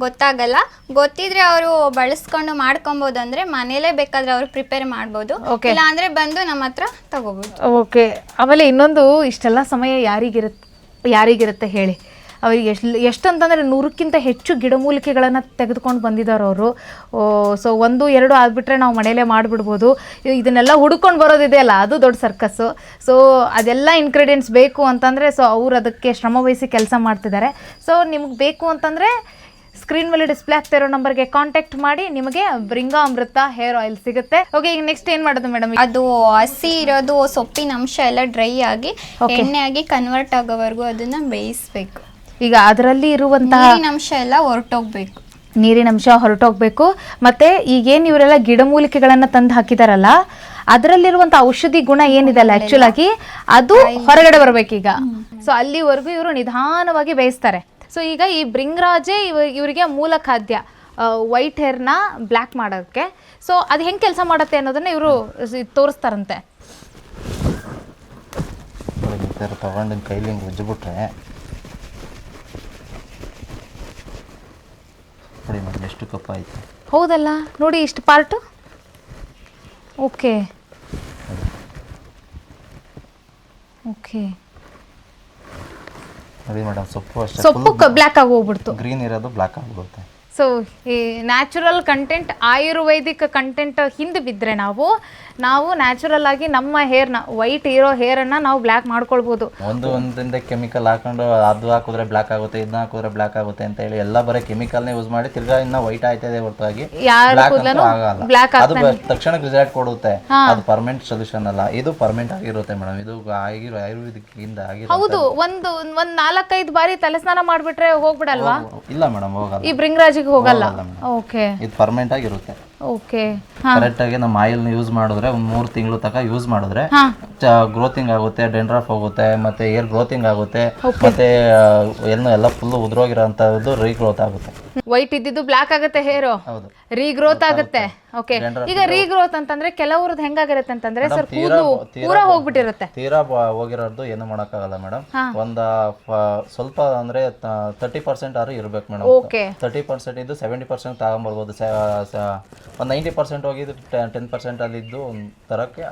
ಗೊತ್ತಾಗಲ್ಲ. ಗೊತ್ತಿದ್ರೆ ಅವರು ಬಳಸ್ಕೊಂಡು ಮಾಡ್ಕೊಬಹುದು. ಅಂದ್ರೆ ಮನೇಲೆ ಬೇಕಾದ್ರೆ ಅವ್ರು ಪ್ರಿಪೇರ್ ಮಾಡ್ಬೋದು, ಇಲ್ಲ ಅಂದ್ರೆ ಬಂದು ನಮ್ಮ ಹತ್ರ ತಗೋಬಹುದು. ಓಕೆ. ಆಮೇಲೆ ಇನ್ನೊಂದು, ಇಷ್ಟೆಲ್ಲ ಸಮಯ ಯಾರಿಗಿರುತ್ತೆ ಹೇಳಿ? ಅವ್ರಿಗೆ ಎಷ್ಟಂತಂದರೆ 100ಕ್ಕಿಂತ ಹೆಚ್ಚು ಗಿಡಮೂಲಿಕೆಗಳನ್ನು ತೆಗೆದುಕೊಂಡು ಬಂದಿದ್ದಾರೆ ಅವರು. ಸೊ 1-2 ಆಗಿಬಿಟ್ರೆ ನಾವು ಮನೆಯಲ್ಲೇ ಮಾಡಿಬಿಡ್ಬೋದು. ಇದನ್ನೆಲ್ಲ ಹುಡ್ಕೊಂಡು ಬರೋದಿದೆಯಲ್ಲ, ಅದು ದೊಡ್ಡ ಸರ್ಕಸ್ಸು. ಸೊ ಅದೆಲ್ಲ ಇಂಗ್ರೀಡಿಯೆಂಟ್ಸ್ ಬೇಕು ಅಂತಂದರೆ ಸೊ ಅವ್ರು ಅದಕ್ಕೆ ಶ್ರಮ ವಹಿಸಿ ಕೆಲಸ ಮಾಡ್ತಿದ್ದಾರೆ. ಸೊ ನಿಮ್ಗೆ ಬೇಕು ಅಂತಂದರೆ ಸ್ಕ್ರೀನ್ ಮೇಲೆ ಡಿಸ್ಪ್ಲೇ ಆಗ್ತಾ ಇರೋ ನಂಬರ್ಗೆ ಕಾಂಟ್ಯಾಕ್ಟ್ ಮಾಡಿ, ನಿಮಗೆ ಭೃಂಗಾಮೃತ ಹೇರ್ ಆಯಿಲ್ ಸಿಗುತ್ತೆ. ಓಕೆ, ಈಗ ನೆಕ್ಸ್ಟ್ ಏನು ಮಾಡೋದು ಮೇಡಮ್? ಅದು ಹಸಿ ಇರೋದು ಸೊಪ್ಪಿನ ಅಂಶ ಎಲ್ಲ ಡ್ರೈ ಆಗಿ ಎಣ್ಣೆ ಆಗಿ ಕನ್ವರ್ಟ್ ಆಗೋವರೆಗೂ ಅದನ್ನ ಬೇಯಿಸ್ಬೇಕು. ಈಗ ಅದರಲ್ಲಿ ಇರುವಂತಹ ನೀರಿನ ಅಂಶ ಎಲ್ಲ ಹೊರಟೋಗ್ಬೇಕು. ನೀರಿನ ಅಂಶ ಹೊರಟೋಗ್ಬೇಕು. ಮತ್ತೆ ಈಗೇನು ಇವರೆಲ್ಲ ಗಿಡಮೂಲಿಕೆಗಳನ್ನು ತಂದು ಹಾಕಿದಾರಲ್ಲ, ಅದರಲ್ಲಿರುವಂಥ ಔಷಧಿ ಗುಣ ಏನಿದೆ ಅಲ್ಲ ಆ್ಯಕ್ಚುಲ್ ಆಗಿ ಅದು ಹೊರಗಡೆ ಬರಬೇಕೀಗ. ಸೊ ಅಲ್ಲಿವರೆಗೂ ಇವರು ನಿಧಾನವಾಗಿ ಬೇಯಿಸ್ತಾರೆ. ಸೊ ಈಗ ಈ ಭೃಂಗರಾಜೆ ಇವರಿಗೆ ಮೂಲ ಖಾದ್ಯ, ವೈಟ್ ಹೇರ್ನ ಬ್ಲ್ಯಾಕ್ ಮಾಡೋಕ್ಕೆ. ಸೊ ಅದು ಹೆಂಗೆ ಕೆಲಸ ಮಾಡುತ್ತೆ ಅನ್ನೋದನ್ನ ಇವರು ತೋರಿಸ್ತಾರಂತೆ. ತಗೊಂಡು ಕೈಲಿ ಹಿಂಗೆ ಉಜ್ಜಿಬಿಟ್ರೆ ನೋಡಿ ಮೇಡಮ್ ಎಷ್ಟು ಕಪ್ಪ ಆಯಿತು. ಹೌದಲ್ಲ, ನೋಡಿ ಇಷ್ಟು ಪಾರ್ಟು. ಓಕೆ ಓಕೆ ನೋಡಿ ಮೇಡಮ್, ಸೊಪ್ಪು ಸೊಪ್ಪು ಬ್ಲ್ಯಾಕ್ ಆಗಿ ಹೋಗ್ಬಿಡ್ತು, ಗ್ರೀನ್ ಇರೋದು ಬ್ಲ್ಯಾಕ್ ಆಗಿಬಿಡುತ್ತೆ. ಸೊ ಈ ನ್ಯಾಚುರಲ್ ಕಂಟೆಂಟ್, ಆಯುರ್ವೇದಿಕ್ ಕಂಟೆಂಟ್ ಹಿಂದೆ ಬಿದ್ದರೆ ನಾವು ನ್ಯಾಚುರಲ್ ಆಗಿ ನಮ್ಮ ಹೇರ್ನ, ವೈಟ್ ಇರೋ ಹೇರನ್ನು ನಾವು ಬ್ಲ್ಯಾಕ್ ಮಾಡ್ಕೊಳ್ಬೋದು. ಒಂದಿಂದ ಕೆಮಿಕಲ್ ಹಾಕೊಂಡು ಅದು ಹಾಕಿದ್ರೆ ಬ್ಲ್ಯಾಕ್ ಆಗುತ್ತೆ, ಇದನ್ನ ಹಾಕಿದ್ರೆ ಬ್ಲ್ಯಾಕ್ ಆಗುತ್ತೆ ಅಂತ ಹೇಳಿ ಎಲ್ಲ ಬರೀ ಕೆಮಿಕಲ್ನೇ ಯೂಸ್ ಮಾಡಿ ತಿರ್ಗಾ ಇನ್ನ ವೈಟ್ ಆಯ್ತದೆ ಹೊರತಾಗಿ ಬ್ಲ್ಯಾಕ್ ಅದು ತಕ್ಷಣಕ್ಕೆ ರಿಸಲ್ಟ್ ಕೊಡುತ್ತೆ. ಅದು ಪರ್ಮನೆಂಟ್ ಸೊಲ್ಯೂಷನ್ ಅಲ್ಲ, ಇದು ಪರ್ಮನೆಂಟ್ ಆಗಿರುತ್ತೆ ಮೇಡಮ್. ಇದು ಆಯುರ್ವೇದಿಕ್ ಇಂದ ಆಗಿರುತ್ತೆ. ಹೌದು, ಒಂದು 4-5 ಬಾರಿ ತಲೆ ಸ್ನಾನ ಮಾಡ್ಬಿಟ್ರೆ ಹೋಗ್ಬಿಡಲ್ವಾ? ಇಲ್ಲ ಮೇಡಮ್, ಹೋಗಲ್ಲ. ಈ ಭೃಂಗರಾಜಿಗೆ ಹೋಗಲ್ಲ. ಓಕೆ, ಇದು ಪರ್ಮನೆಂಟ್ ಆಗಿರುತ್ತೆ. ಓಕೆ, ಕರೆಕ್ಟ್ ಆಗಿ ನಮ್ಮ ಆಯಿಲ್ ಯೂಸ್ ಮಾಡಿದ್ರೆ ಒಂದು 3 ತಿಂಗಳು ತನಕ ಯೂಸ್ ಮಾಡಿದ್ರೆ ಗ್ರೋತಿಂಗ್ ಆಗುತ್ತೆ, ಡೆಂಡ್ರಫ್ ಹೋಗುತ್ತೆ, ಮತ್ತೆ ಏರ್ ಗ್ರೋತಿಂಗ್ ಆಗುತ್ತೆ, ಮತ್ತೆ ಎಲ್ಲ ಫುಲ್ ಉದ್ರೋಗಿರೋಂಥದ್ದು ರೀಗ್ರೋತ್ ಆಗುತ್ತೆ. ವೈಟ್ ಇದ್ದಿದ್ದು ಬ್ಲ್ಯಾಕ್ ಆಗುತ್ತೆ ಹೇರು, ರೀಗ್ರೋತ್ ಆಗುತ್ತೆ. ಓಕೆ, ಈಗ ರೀಗ್ರೋತ್ ಅಂತಂದ್ರೆ ಕೆಲವ್ರದ್ದು ಹೆಂಗಾಗಿರುತ್ತೆ ಅಂತಂದ್ರೆ ಸರ್, ಕೂದಲು ಪೂರಾ ಹೋಗ್ಬಿಟ್ಟಿರುತ್ತೆ. ತೀರಾ ಹೋಗಿರೋದು ಏನು ಮಾಡೋಕ್ಕಾಗಲ್ಲ ಮೇಡಮ್. ಸ್ವಲ್ಪ ಅಂದ್ರೆ 30% ಆದ್ರೂ ಇರ್ಬೇಕು ಮೇಡಮ್. 30% ಇದ್ದು 70% ತಗೊಂಡ್ಬರ್ಬೋದು. ಒಂದು 90% ಹೋಗಿದ್ದು 10% ಅಲ್ಲಿದ್ದು ತರಕ್ಕೆ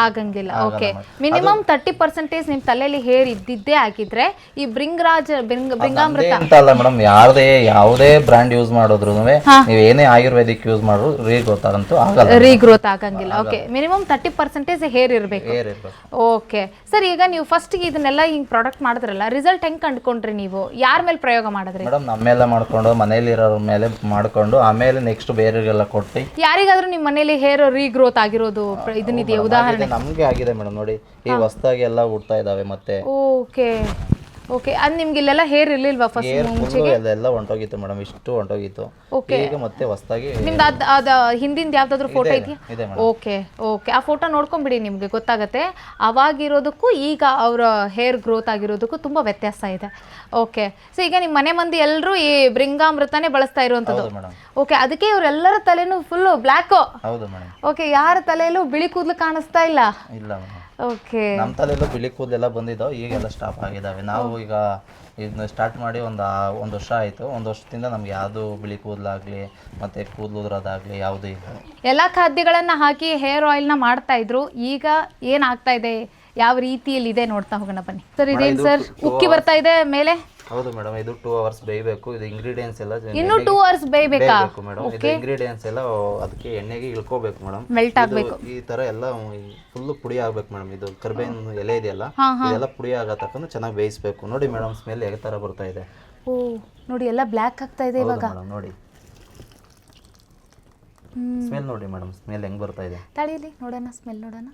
ಆಗಂಗಿಲ್ಲ. ಓಕೆ, ಮಿನಿಮಮ್ 30% ನಿಮ್ ತಲೆಯಲ್ಲಿ ಹೇರ್ ಇದ್ದಿದ್ದೇ ಆಗಿದ್ರೆ ಈ ಭೃಂಗಾಮೃತ ಅಲ್ಲ ಮೇಡಮ್, ಯಾವುದೇ ಬ್ರ್ಯಾಂಡ್ ಯೂಸ್ ಮಾಡಿದ್ರು ನೀವು ಏನೇ ಆಯುರ್ವೇದಿಕ್ ಯೂಸ್ ಮಾಡಿದ್ರು ರೀಗ್ರೋತ್ ಆಗಂಗಿಲ್ಲ. ಓಕೆ, ಮಿನಿಮಮ್ 30% ಹೇರ್ ಇರಬೇಕು. ಓಕೆ ಸರ್, ಈಗ ನೀವು ಫಸ್ಟ್ ಇದನ್ನೆಲ್ಲ ಹಿಂಗ್ ಪ್ರಾಡಕ್ಟ್ ಮಾಡಿದ್ರಲ್ಲ, ರಿಸಲ್ಟ್ ಹೆಂಗ್ ಕಂಡುಕೊಂಡ್ರಿ? ನೀವು ಯಾರ ಮೇಲೆ ಪ್ರಯೋಗ ಮಾಡಿದ್ರಿ? ಮೇಡಮ್ ನಮ್ಮೆಲ್ಲ ಮಾಡ್ಕೊಂಡು ಮನೇಲಿ ಇರೋರ ಮೇಲೆ ಮಾಡ್ಕೊಂಡು ಆಮೇಲೆ ನೆಕ್ಸ್ಟ್ ಬೇರೆಗೆಲ್ಲ ಕೊಟ್ಟು. ಯಾರಿಗಾದ್ರೂ ನಿಮ್ಮ ಮನೇಲಿ ಹೇರ್ ರೀಗ್ರೋತ್ ಆಗಿರೋದು ಇದನ್ನಿದೆಯಾ ಉದಾಹರಣೆ? ನಮ್ಗೆ ಆಗಿದೆ ಮೇಡಮ್. ನೋಡಿ ಈ ಹೊಸದಾಗಿ ಎಲ್ಲ ಹುಡ್ತಾ ಇದಾವೆ ಮತ್ತೆ. ಓಕೆ ಓಕೆ, ಅದು ನಿಮ್ಗೆ ಇಲ್ಲೆಲ್ಲ ಹೇರ್ ಇರ್ಲಿಲ್ವಾ ಫಸ್ಟ್? ಮುಂಚೆಗೆ ಎಲ್ಲ ಹೊಂಟೋಗಿತ್ತು ಮೇಡಮ್, ಇಷ್ಟು ಹೊಂಟೋಗಿತ್ತು. ಈಗ ಮತ್ತೆ ಹೊಸದಾಗಿ ನಿಮ್ದು ಅದು ಹಿಂದಿಂದ ಯಾವ್ದಾದ್ರು ಫೋಟೋ ಇದೆಯಾ? ಓಕೆ ಓಕೆ, ಆ ಫೋಟೋ ನೋಡ್ಕೊಂಬಿಡಿ, ನಿಮ್ಗೆ ಗೊತ್ತಾಗತ್ತೆ. ಅವಾಗಿರೋದಕ್ಕೂ ಈಗ ಅವರ ಹೇರ್ ಗ್ರೋತ್ ಆಗಿರೋದಕ್ಕೂ ತುಂಬಾ ವ್ಯತ್ಯಾಸ ಇದೆ. ಓಕೆ, ಸೊ ಈಗ ನಿಮ್ಮ ಮನೆ ಮಂದಿ ಎಲ್ಲರೂ ಈ ಭೃಂಗಾಮೃತನೇ ಬಳಸ್ತಾ ಇರುವಂತದ್ದು. ಓಕೆ, ಅದಕ್ಕೆ ಇವರೆಲ್ಲರ ತಲೆನೂ ಫುಲ್ ಬ್ಲ್ಯಾಕ್. ಓಕೆ, ಯಾರ ತಲೆಯಲ್ಲೂ ಬಿಳಿ ಕೂದಲು ಕಾಣಿಸ್ತಾ ಇಲ್ಲ? ಇಲ್ಲ ಮೇಡಮ್. ಓಕೆ, ನಮ್ಮ ತಲೆಯಲ್ಲೂ ಬಿಳಿ ಕೂದಲೆಲ್ಲ ಬಂದಿದ್ದಾವೆ, ಈಗೆಲ್ಲ ಸ್ಟಾಪ್ ಆಗಿದ್ದಾವೆ. ನಾವು ಈಗ ಇದನ್ನ ಸ್ಟಾರ್ಟ್ ಮಾಡಿ ಒಂದು ವರ್ಷ ಆಯಿತು. 1 ವರ್ಷದಿಂದ ನಮ್ಗೆ ಯಾವುದು ಬಿಳಿ ಕೂದಲಾಗಲಿ ಮತ್ತೆ ಕೂದಲು ಉದುರೋದಾಗಲಿ ಯಾವುದೂ ಇಲ್ಲ. ಎಲ್ಲ ಖಾದ್ಯಗಳನ್ನು ಹಾಕಿ ಹೇರ್ ಆಯಿಲ್ನ ಮಾಡ್ತಾ ಇದ್ರು. ಈಗ ಏನಾಗ್ತಾ ಇದೆ, ಯಾವ ರೀತಿಯಲ್ಲಿ ಇದೆ ನೋಡ್ತಾ ಹೋಗೋಣ ಬನ್ನಿ ಸರ್. ಇದೇನು ಸರ್ ಉಕ್ಕಿ ಬರ್ತಾ ಇದೆ ಮೇಲೆ? ಹೌದು ಮೇಡಮ್, ಇದು 2 ಅವರ್ಸ್ ಬೇಯಬೇಕು. ಇದು ಇಂಗ್ರೀಡಿಯೆಂಟ್ಸ್ ಎಲ್ಲ ಇನ್ನು 2 ಅವರ್ಸ್ ಬೇಯಬೇಕಾ? ಮೇಡಮ್, ಇದು ಇಂಗ್ರೀಡಿಯೆಂಟ್ಸ್ ಎಲ್ಲ ಅದಕ್ಕೆ ಎಣ್ಣೆಗೆ ಇಳ್ಕೋಬೇಕು ಮೇಡಮ್, ಮೆಲ್ಟ್ ಆಗಬೇಕು. ಈ ತರ ಎಲ್ಲ ಫುಲ್ ಪುಡಿ ಆಗ್ಬೇಕು ಮೇಡಮ್. ಇದು ಕರ್ಬೇವಿನ ಎಲೆ ಇದೆಯಲ್ಲ, ಇದೆಲ್ಲ ಪುಡಿ ಆಗೋ ತಕ್ಕಂತ ಚೆನ್ನಾಗಿ ಬೇಯಿಸಬೇಕು. ನೋಡಿ ಮೇಡಮ್, ಸ್ಮೆಲ್ ಯಾವ ತರ ಬರ್ತಾ ಇದೆ. ಓ ನೋಡಿ, ಎಲ್ಲ ಬ್ಲ್ಯಾಕ್ ಆಗ್ತಾ ಇದೆ ಇವಾಗ. ಮೇಡಮ್ ನೋಡಿ, ಸ್ಮೆಲ್ ನೋಡಿ ಮೇಡಮ್, ಸ್ಮೆಲ್ ಹೆಂಗ್ ಬರ್ತಾ ಇದೆ. ತಡೀಲಿ ನೋಡೋಣ, ಸ್ಮೆಲ್ ನೋಡೋಣ.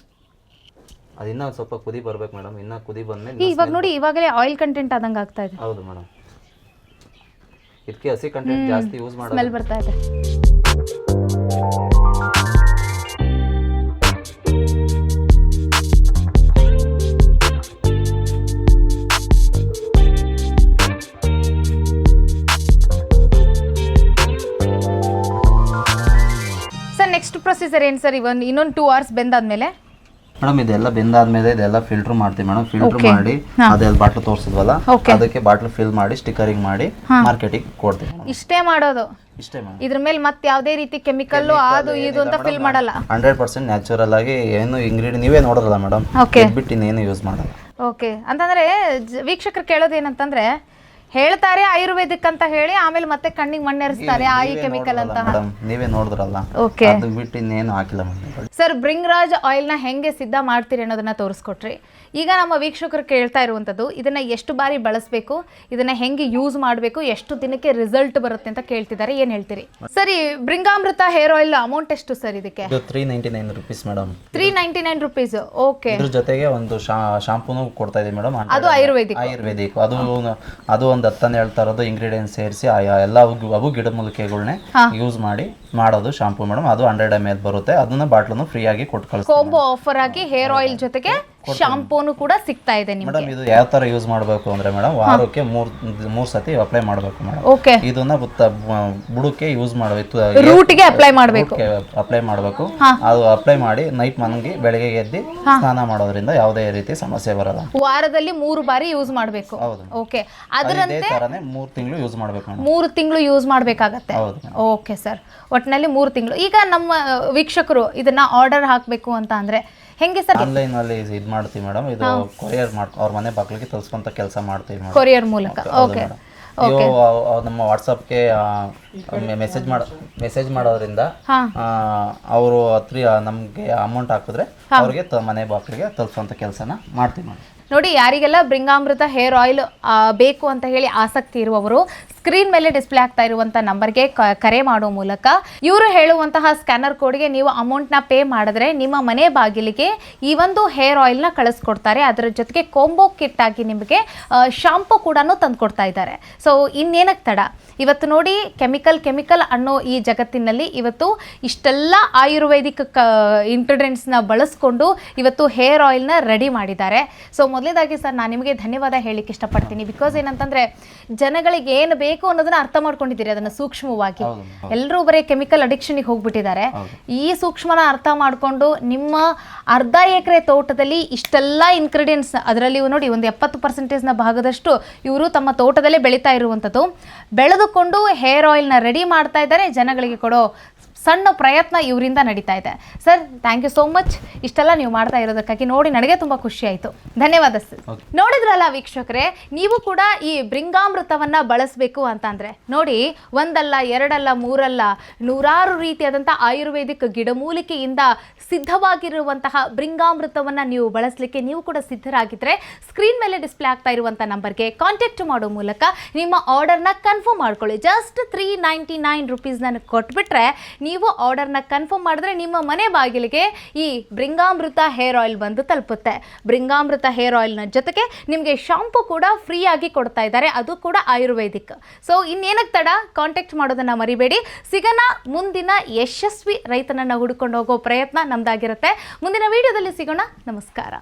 ಅದಿನ್ನ ಸ್ವಲ್ಪ ಕುದಿ ಬರ್ಬೇಕು ಮೇಡಮ್. ಇನ್ನ ಕುದಿ ಬಂದ್ಮೇಲೆ ಇವಾಗ ನೋಡಿ, ಇವಾಗಲೇ ಆಯಿಲ್ ಕಂಟೆಂಟ್ ಆದಂಗೆ ಆಗ್ತಾ ಇದೆ. ಹೌದು ಮೇಡಮ್, ಇದಕ್ಕೆ ಹಸಿ ಕಂಟೆಂಟ್ ಜಾಸ್ತಿ ಯೂಸ್ ಮಾಡೋದು. ಸ್ಮೆಲ್ ಬರ್ತಾ ಇದೆ. ಸರ್ ನೆಕ್ಸ್ಟ್ ಪ್ರೊಸೀಜರ್ ಏನು ಸರ್? ಇನ್ನೊಂದು 2 ಅವರ್ಸ್ ಬೆಂದಾದ್ಮೇಲೆ ಮೇಡಮ್, ಇದೆಲ್ಲ ಬೆಂದಾದ್ಮೇಲೆ ಇದೆಲ್ಲ ಫಿಲ್ಟರ್ ಮಾಡ್ತೀವಿ ಮೇಡಮ್. ಫಿಲ್ಟರ್ ಮಾಡಿ ಅದೆಲ್ಲ ಬಾಟ್ಲು ತೋರಿಸಿದ್ವಲ್ಲ, ಅದಕ್ಕೆ ಬಾಟ್ಲು ಫಿಲ್ ಮಾಡಿ ಸ್ಟಿಕರಿಂಗ್ ಮಾಡಿ ಮಾರ್ಕೆಟಿಗೆ ಕೊಡ್ತೀವಿ. ಇಷ್ಟೇ ಮಾಡೋದು? ಇಷ್ಟೇ ಮೇಡಮ್. ಇದ್ರ ಮೇಲೆ ಮತ್ತೆ ಯಾವುದೇ ರೀತಿ ಕೆಮಿಕಲ್ ಅದು ಇದು ಅಂತ ಫಿಲ್ ಮಾಡಲ್ಲ? 100% ನ್ಯಾಚುರಲ್ ಆಗಿ ಏನು ಇಂಗ್ರೀಡಿಯೆಂಟ್ ನೀವೇ ನೋಡೋಲ್ಲ ಮೇಡಮ್, ಬಿಟ್ಟು ಇನ್ನೇನು ಯೂಸ್ ಮಾಡಲ್ಲ. ಓಕೆ, ಅಂತಂದ್ರೆ ವೀಕ್ಷಕರು ಕೇಳೋದು ಏನಂತಂದ್ರೆ, ಹೇಳ್ತಾರೆ ಆಯುರ್ವೇದಿಕ್ ಅಂತ ಹೇಳಿ ಆಮೇಲೆ ಮತ್ತೆ ಕಣ್ಣಿಗೆ ಮಣ್ಣೆರಿಸ್ತಾರೆ ಆ ಈ ಕೆಮಿಕಲ್ ಅಂತ. ನೀವೇ ನೋಡಿದ್ರಲ್ಲ, ಓಕೆ, ಅದು ಬಿಟ್ಟು ಇನ್ನೇನು ಹಾಕಿಲ್ಲ ಮೇಡಮ್. ಸರ್, ಬ್ರಿಂಗ್ರಾಜ್ ಆಯಿಲ್ನ ಹೆಂಗೆ ಸಿದ್ಧ ಮಾಡ್ತೀರಿ ಅನ್ನೋದನ್ನ ತೋರಿಸ್ಕೊಟ್ರಿ. ಈಗ ನಮ್ಮ ವೀಕ್ಷಕರು ಕೇಳ್ತಾ ಇರುವಂಥದ್ದು, ಇದನ್ನ ಎಷ್ಟು ಬಾರಿ ಬಳಸಬೇಕು, ಇದನ್ನ ಹೆಂಗೆ ಯೂಸ್ ಮಾಡಬೇಕು, ಎಷ್ಟು ದಿನಕ್ಕೆ ರಿಸಲ್ಟ್ ಬರುತ್ತೆ ಅಂತ ಕೇಳ್ತಿದ್ದಾರೆ. ಏನು ಹೇಳ್ತೀರಿ ಸರಿ? ಬ್ರಿಂಗಾಮೃತ ಹೇರ್ ಆಯಿಲ್ ಅಮೌಂಟ್ ಎಷ್ಟು ಸರ್ ಇದಕ್ಕೆ? 399 rupees ಮೇಡಮ್. 399 rupees. ಓಕೆ, ಇದ್ರ ಜೊತೆಗೆ ಒಂದು ಶಾಂಪೂನು ಕೊಡ್ತಾ ಇದೀವಿ ಮೇಡಮ್. ಅದು ಆಯುರ್ವೇದಿಕ್. ಅದು ಒಂದು 10-12 ಥರದ್ದು ಇಂಗ್ರೀಡಿಯೆಂಟ್ಸ್ ಸೇರಿಸಿ ಎಲ್ಲ ಅವು ಗಿಡಮೂಲಿಕೆಗಳನ್ನೇ ಯೂಸ್ ಮಾಡಿ ಮಾಡೋದು ಶಾಂಪೂ ಮೇಡಮ್. ಅದು 100 ml ಬರುತ್ತೆ. ಅದನ್ನ ಬಾಟ್ಲನ್ನು ಫ್ರೀ ಆಗಿ ಕೊಟ್ಟು ಕಳಿಸ್ತೀವಿ. ಕಾಂಬೋ ಆಫರ್ ಆಗಿ ಹೇರ್ ಆಯಿಲ್ ಜೊತೆಗೆ ಶಾಂಪೂನು ಕೂಡ ಸಿಗ್ತಾ ಇದೆ ನಿಮಗೆ. ಮೇಡಮ್, ಇದು ಯಾವ ತರ ಯೂಸ್ ಮಾಡಬೇಕು ಅಂದ್ರೆ ಮೇಡಮ್, ವಾರಕ್ಕೆ 3 ಸತಿ ಅಪ್ಲೈ ಮಾಡಬೇಕು ಮೇಡಮ್. ಓಕೆ, ಇದನ್ನ ಬುಡಕ್ಕೆ ಯೂಸ್ ಮಾಡಬೇಕು, ರೂಟ್ಗೆ ಅಪ್ಲೈ ಮಾಡಬೇಕು. ಅದು ಅಪ್ಲೈ ಮಾಡಿ ನೈಟ್ ಮನಗಿ ಬೆಳಗ್ಗೆ ಎದ್ದು ಸ್ನಾನ ಮಾಡೋದ್ರಿಂದ ಯಾವುದೇ ರೀತಿ ಸಮಸ್ಯೆ ಬರಲ್ಲ. ವಾರದಲ್ಲಿ 3 ಬಾರಿ ಯೂಸ್ ಮಾಡಬೇಕು. ಓಕೆ, ಅದರಂತೆ 3 ತಿಂಗಳು ಯೂಸ್ ಮಾಡಬೇಕು ಮೇಡಮ್. 3 ತಿಂಗಳು ಯೂಸ್ ಮಾಡಬೇಕಾಗತ್ತೆ. ಓಕೆ ಸರ್, ಒಟ್ಟಿನಲ್ಲಿ 3 ತಿಂಗಳು. ಈಗ ನಮ್ಮ ವೀಕ್ಷಕರು ಇದನ್ನ ಆರ್ಡರ್ ಹಾಕಬೇಕು ಅಂತ ಅಂದ್ರೆ ಹೆಂಗೆ ಸರ್? ಆನ್ಲೈನ್ ಅಲ್ಲಿ ಇದು ಮಾಡ್ತೀವಿ ಮೇಡಮ್. ಇದು ಕೊರಿಯರ್ ಅವ್ರ ಮನೆ ಬಾಗಿಲಿಗೆ ತಲುಪಿಸುವಂತ ಕೆಲಸ ಮಾಡ್ತೀವಿ ಮೇಡಮ್, ಕೊರಿಯರ್ ಮೂಲಕ. ಓಕೆ, ನೀವು ನಮ್ಮ ವಾಟ್ಸಪ್ಗೆ ಮೆಸೇಜ್ ಮಾಡೋದ್ರಿಂದ ಅವರು ನಮಗೆ ಅಮೌಂಟ್ ಹಾಕಿದ್ರೆ ಅವ್ರಿಗೆ ಮನೆ ಬಾಗಿಲಿಗೆ ತಲುಪಿಸುವಂತ ಕೆಲಸನ ಮಾಡ್ತೀವಿ ಮೇಡಮ್. ನೋಡಿ, ಯಾರಿಗೆಲ್ಲ ಬ್ರಿಂಗಾಮೃತ ಹೇರ್ ಆಯಿಲ್ ಬೇಕು ಅಂತ ಹೇಳಿ ಆಸಕ್ತಿ ಇರುವವರು ಸ್ಕ್ರೀನ್ ಮೇಲೆ ಡಿಸ್ಪ್ಲೇ ಆಗ್ತಾ ಇರುವಂಥ ನಂಬರ್ಗೆ ಕರೆ ಮಾಡೋ ಮೂಲಕ ಇವರು ಹೇಳುವಂತಹ ಸ್ಕ್ಯಾನರ್ ಕೋಡ್ಗೆ ನೀವು ಅಮೌಂಟ್ನ ಪೇ ಮಾಡಿದ್ರೆ ನಿಮ್ಮ ಮನೆ ಬಾಗಿಲಿಗೆ ಈ ಒಂದು ಹೇರ್ ಆಯಿಲ್ನ ಕಳಿಸ್ಕೊಡ್ತಾರೆ. ಅದರ ಜೊತೆಗೆ ಕಾಂಬೋ ಕಿಟ್ ಆಗಿ ನಿಮಗೆ ಶಾಂಪೂ ಕೂಡ ತಂದು ಕೊಡ್ತಾ ಇದ್ದಾರೆ. ಸೊ ಇನ್ನೇನಕ್ಕೆ ತಡ? ಇವತ್ತು ನೋಡಿ, ಕೆಮಿಕಲ್ ಅನ್ನೋ ಈ ಜಗತ್ತಿನಲ್ಲಿ ಇವತ್ತು ಇಷ್ಟೆಲ್ಲ ಆಯುರ್ವೇದಿಕ್ ಇಂಗ್ರೀಡಿಯೆಂಟ್ಸ್ನ ಬಳಸ್ಕೊಂಡು ಇವತ್ತು ಹೇರ್ ಆಯಿಲ್ನ ರೆಡಿ ಮಾಡಿದ್ದಾರೆ. ಸೊ ಮೊದಲೇದಾಗಿ ಸರ್, ನಾನು ನಿಮಗೆ ಧನ್ಯವಾದ ಹೇಳಲಿಕ್ಕೆ ಇಷ್ಟಪಡ್ತೀನಿ. ಬಿಕಾಸ್ ಏನಂತಂದರೆ, ಜನಗಳಿಗೆ ಏನು ಬೇಕು ಅನ್ನೋದನ್ನ ಅರ್ಥ ಮಾಡ್ಕೊಂಡಿದ್ದೀರಿ, ಅದನ್ನು ಸೂಕ್ಷ್ಮವಾಗಿ. ಎಲ್ಲರೂ ಬರೀ ಕೆಮಿಕಲ್ ಅಡಿಕ್ಷನ್ಗೆ ಹೋಗ್ಬಿಟ್ಟಿದ್ದಾರೆ. ಈ ಸೂಕ್ಷ್ಮನ ಅರ್ಥ ಮಾಡಿಕೊಂಡು ನಿಮ್ಮ ಅರ್ಧ ಎಕರೆ ತೋಟದಲ್ಲಿ ಇಷ್ಟೆಲ್ಲ ಇಂಗ್ರೀಡಿಯೆಂಟ್ಸ್, ಅದರಲ್ಲಿ ನೋಡಿ ಒಂದು 70% ಭಾಗದಷ್ಟು ಇವರು ತಮ್ಮ ತೋಟದಲ್ಲೇ ಬೆಳೀತಾ ಇರುವಂಥದ್ದು, ಬೆಳೆದುಕೊಂಡು ಹೇರ್ ಆಯಿಲ್ನ ರೆಡಿ ಮಾಡ್ತಾ ಇದ್ದಾರೆ. ಜನಗಳಿಗೆ ಕೊಡೋ ಸಣ್ಣ ಪ್ರಯತ್ನ ಇವರಿಂದ ನಡೀತಾ ಇದೆ. Sir, thank you so much. ಇಷ್ಟೆಲ್ಲ ನೀವು ಮಾಡ್ತಾ ಇರೋದಕ್ಕಾಗಿ ನೋಡಿ ನನಗೆ ತುಂಬ ಖುಷಿ ಆಯಿತು. ಧನ್ಯವಾದ ಸರ್. ನೋಡಿದ್ರಲ್ಲ ವೀಕ್ಷಕರೇ, ನೀವು ಕೂಡ ಈ ಬ್ರಿಂಗಾಮೃತವನ್ನು ಬಳಸಬೇಕು ಅಂತಂದರೆ ನೋಡಿ, ಒಂದಲ್ಲ, ಎರಡಲ್ಲ, ಮೂರಲ್ಲ, ನೂರಾರು ರೀತಿಯಾದಂಥ ಆಯುರ್ವೇದಿಕ್ ಗಿಡಮೂಲಿಕೆಯಿಂದ ಸಿದ್ಧವಾಗಿರುವಂತಹ ಬ್ರಿಂಗಾಮೃತವನ್ನು ನೀವು ಬಳಸಲಿಕ್ಕೆ ನೀವು ಕೂಡ ಸಿದ್ಧರಾಗಿದ್ದರೆ ಸ್ಕ್ರೀನ್ ಮೇಲೆ ಡಿಸ್ಪ್ಲೇ ಆಗ್ತಾ ಇರುವಂಥ ನಂಬರ್ಗೆ ಕಾಂಟ್ಯಾಕ್ಟ್ ಮಾಡೋ ಮೂಲಕ ನಿಮ್ಮ ಆರ್ಡರ್ನ ಕನ್ಫರ್ಮ್ ಮಾಡ್ಕೊಳ್ಳಿ. ಜಸ್ಟ್ 399 rupeesನ ಕೊಟ್ಬಿಟ್ರೆ ನೀವು ಆರ್ಡರ್ನ ಕನ್ಫರ್ಮ್ ಮಾಡಿದ್ರೆ ನಿಮ್ಮ ಮನೆ ಬಾಗಿಲಿಗೆ ಈ ಬ್ರಿಂಗಾಮೃತ ಹೇರ್ ಆಯಿಲ್ ಬಂದು ತಲುಪುತ್ತೆ. ಬ್ರಿಂಗಾಮೃತ ಹೇರ್ ಆಯಿಲ್ನ ಜೊತೆಗೆ ನಿಮಗೆ ಶಾಂಪೂ ಕೂಡ ಫ್ರೀ ಆಗಿ ಕೊಡ್ತಾ ಇದ್ದಾರೆ, ಅದು ಕೂಡ ಆಯುರ್ವೇದಿಕ್. ಸೊ ಇನ್ನೇನಕ್ಕೆ ತಡ? ಕಾಂಟ್ಯಾಕ್ಟ್ ಮಾಡೋದನ್ನು ಮರಿಬೇಡಿ. ಸಿಗೋಣ ಮುಂದಿನ ಯಶಸ್ವಿ ರೈತನನ್ನು ಹುಡುಕೊಂಡು ಹೋಗೋ ಪ್ರಯತ್ನ ನಮ್ದಾಗಿರುತ್ತೆ. ಮುಂದಿನ ವಿಡಿಯೋದಲ್ಲಿ ಸಿಗೋಣ. ನಮಸ್ಕಾರ.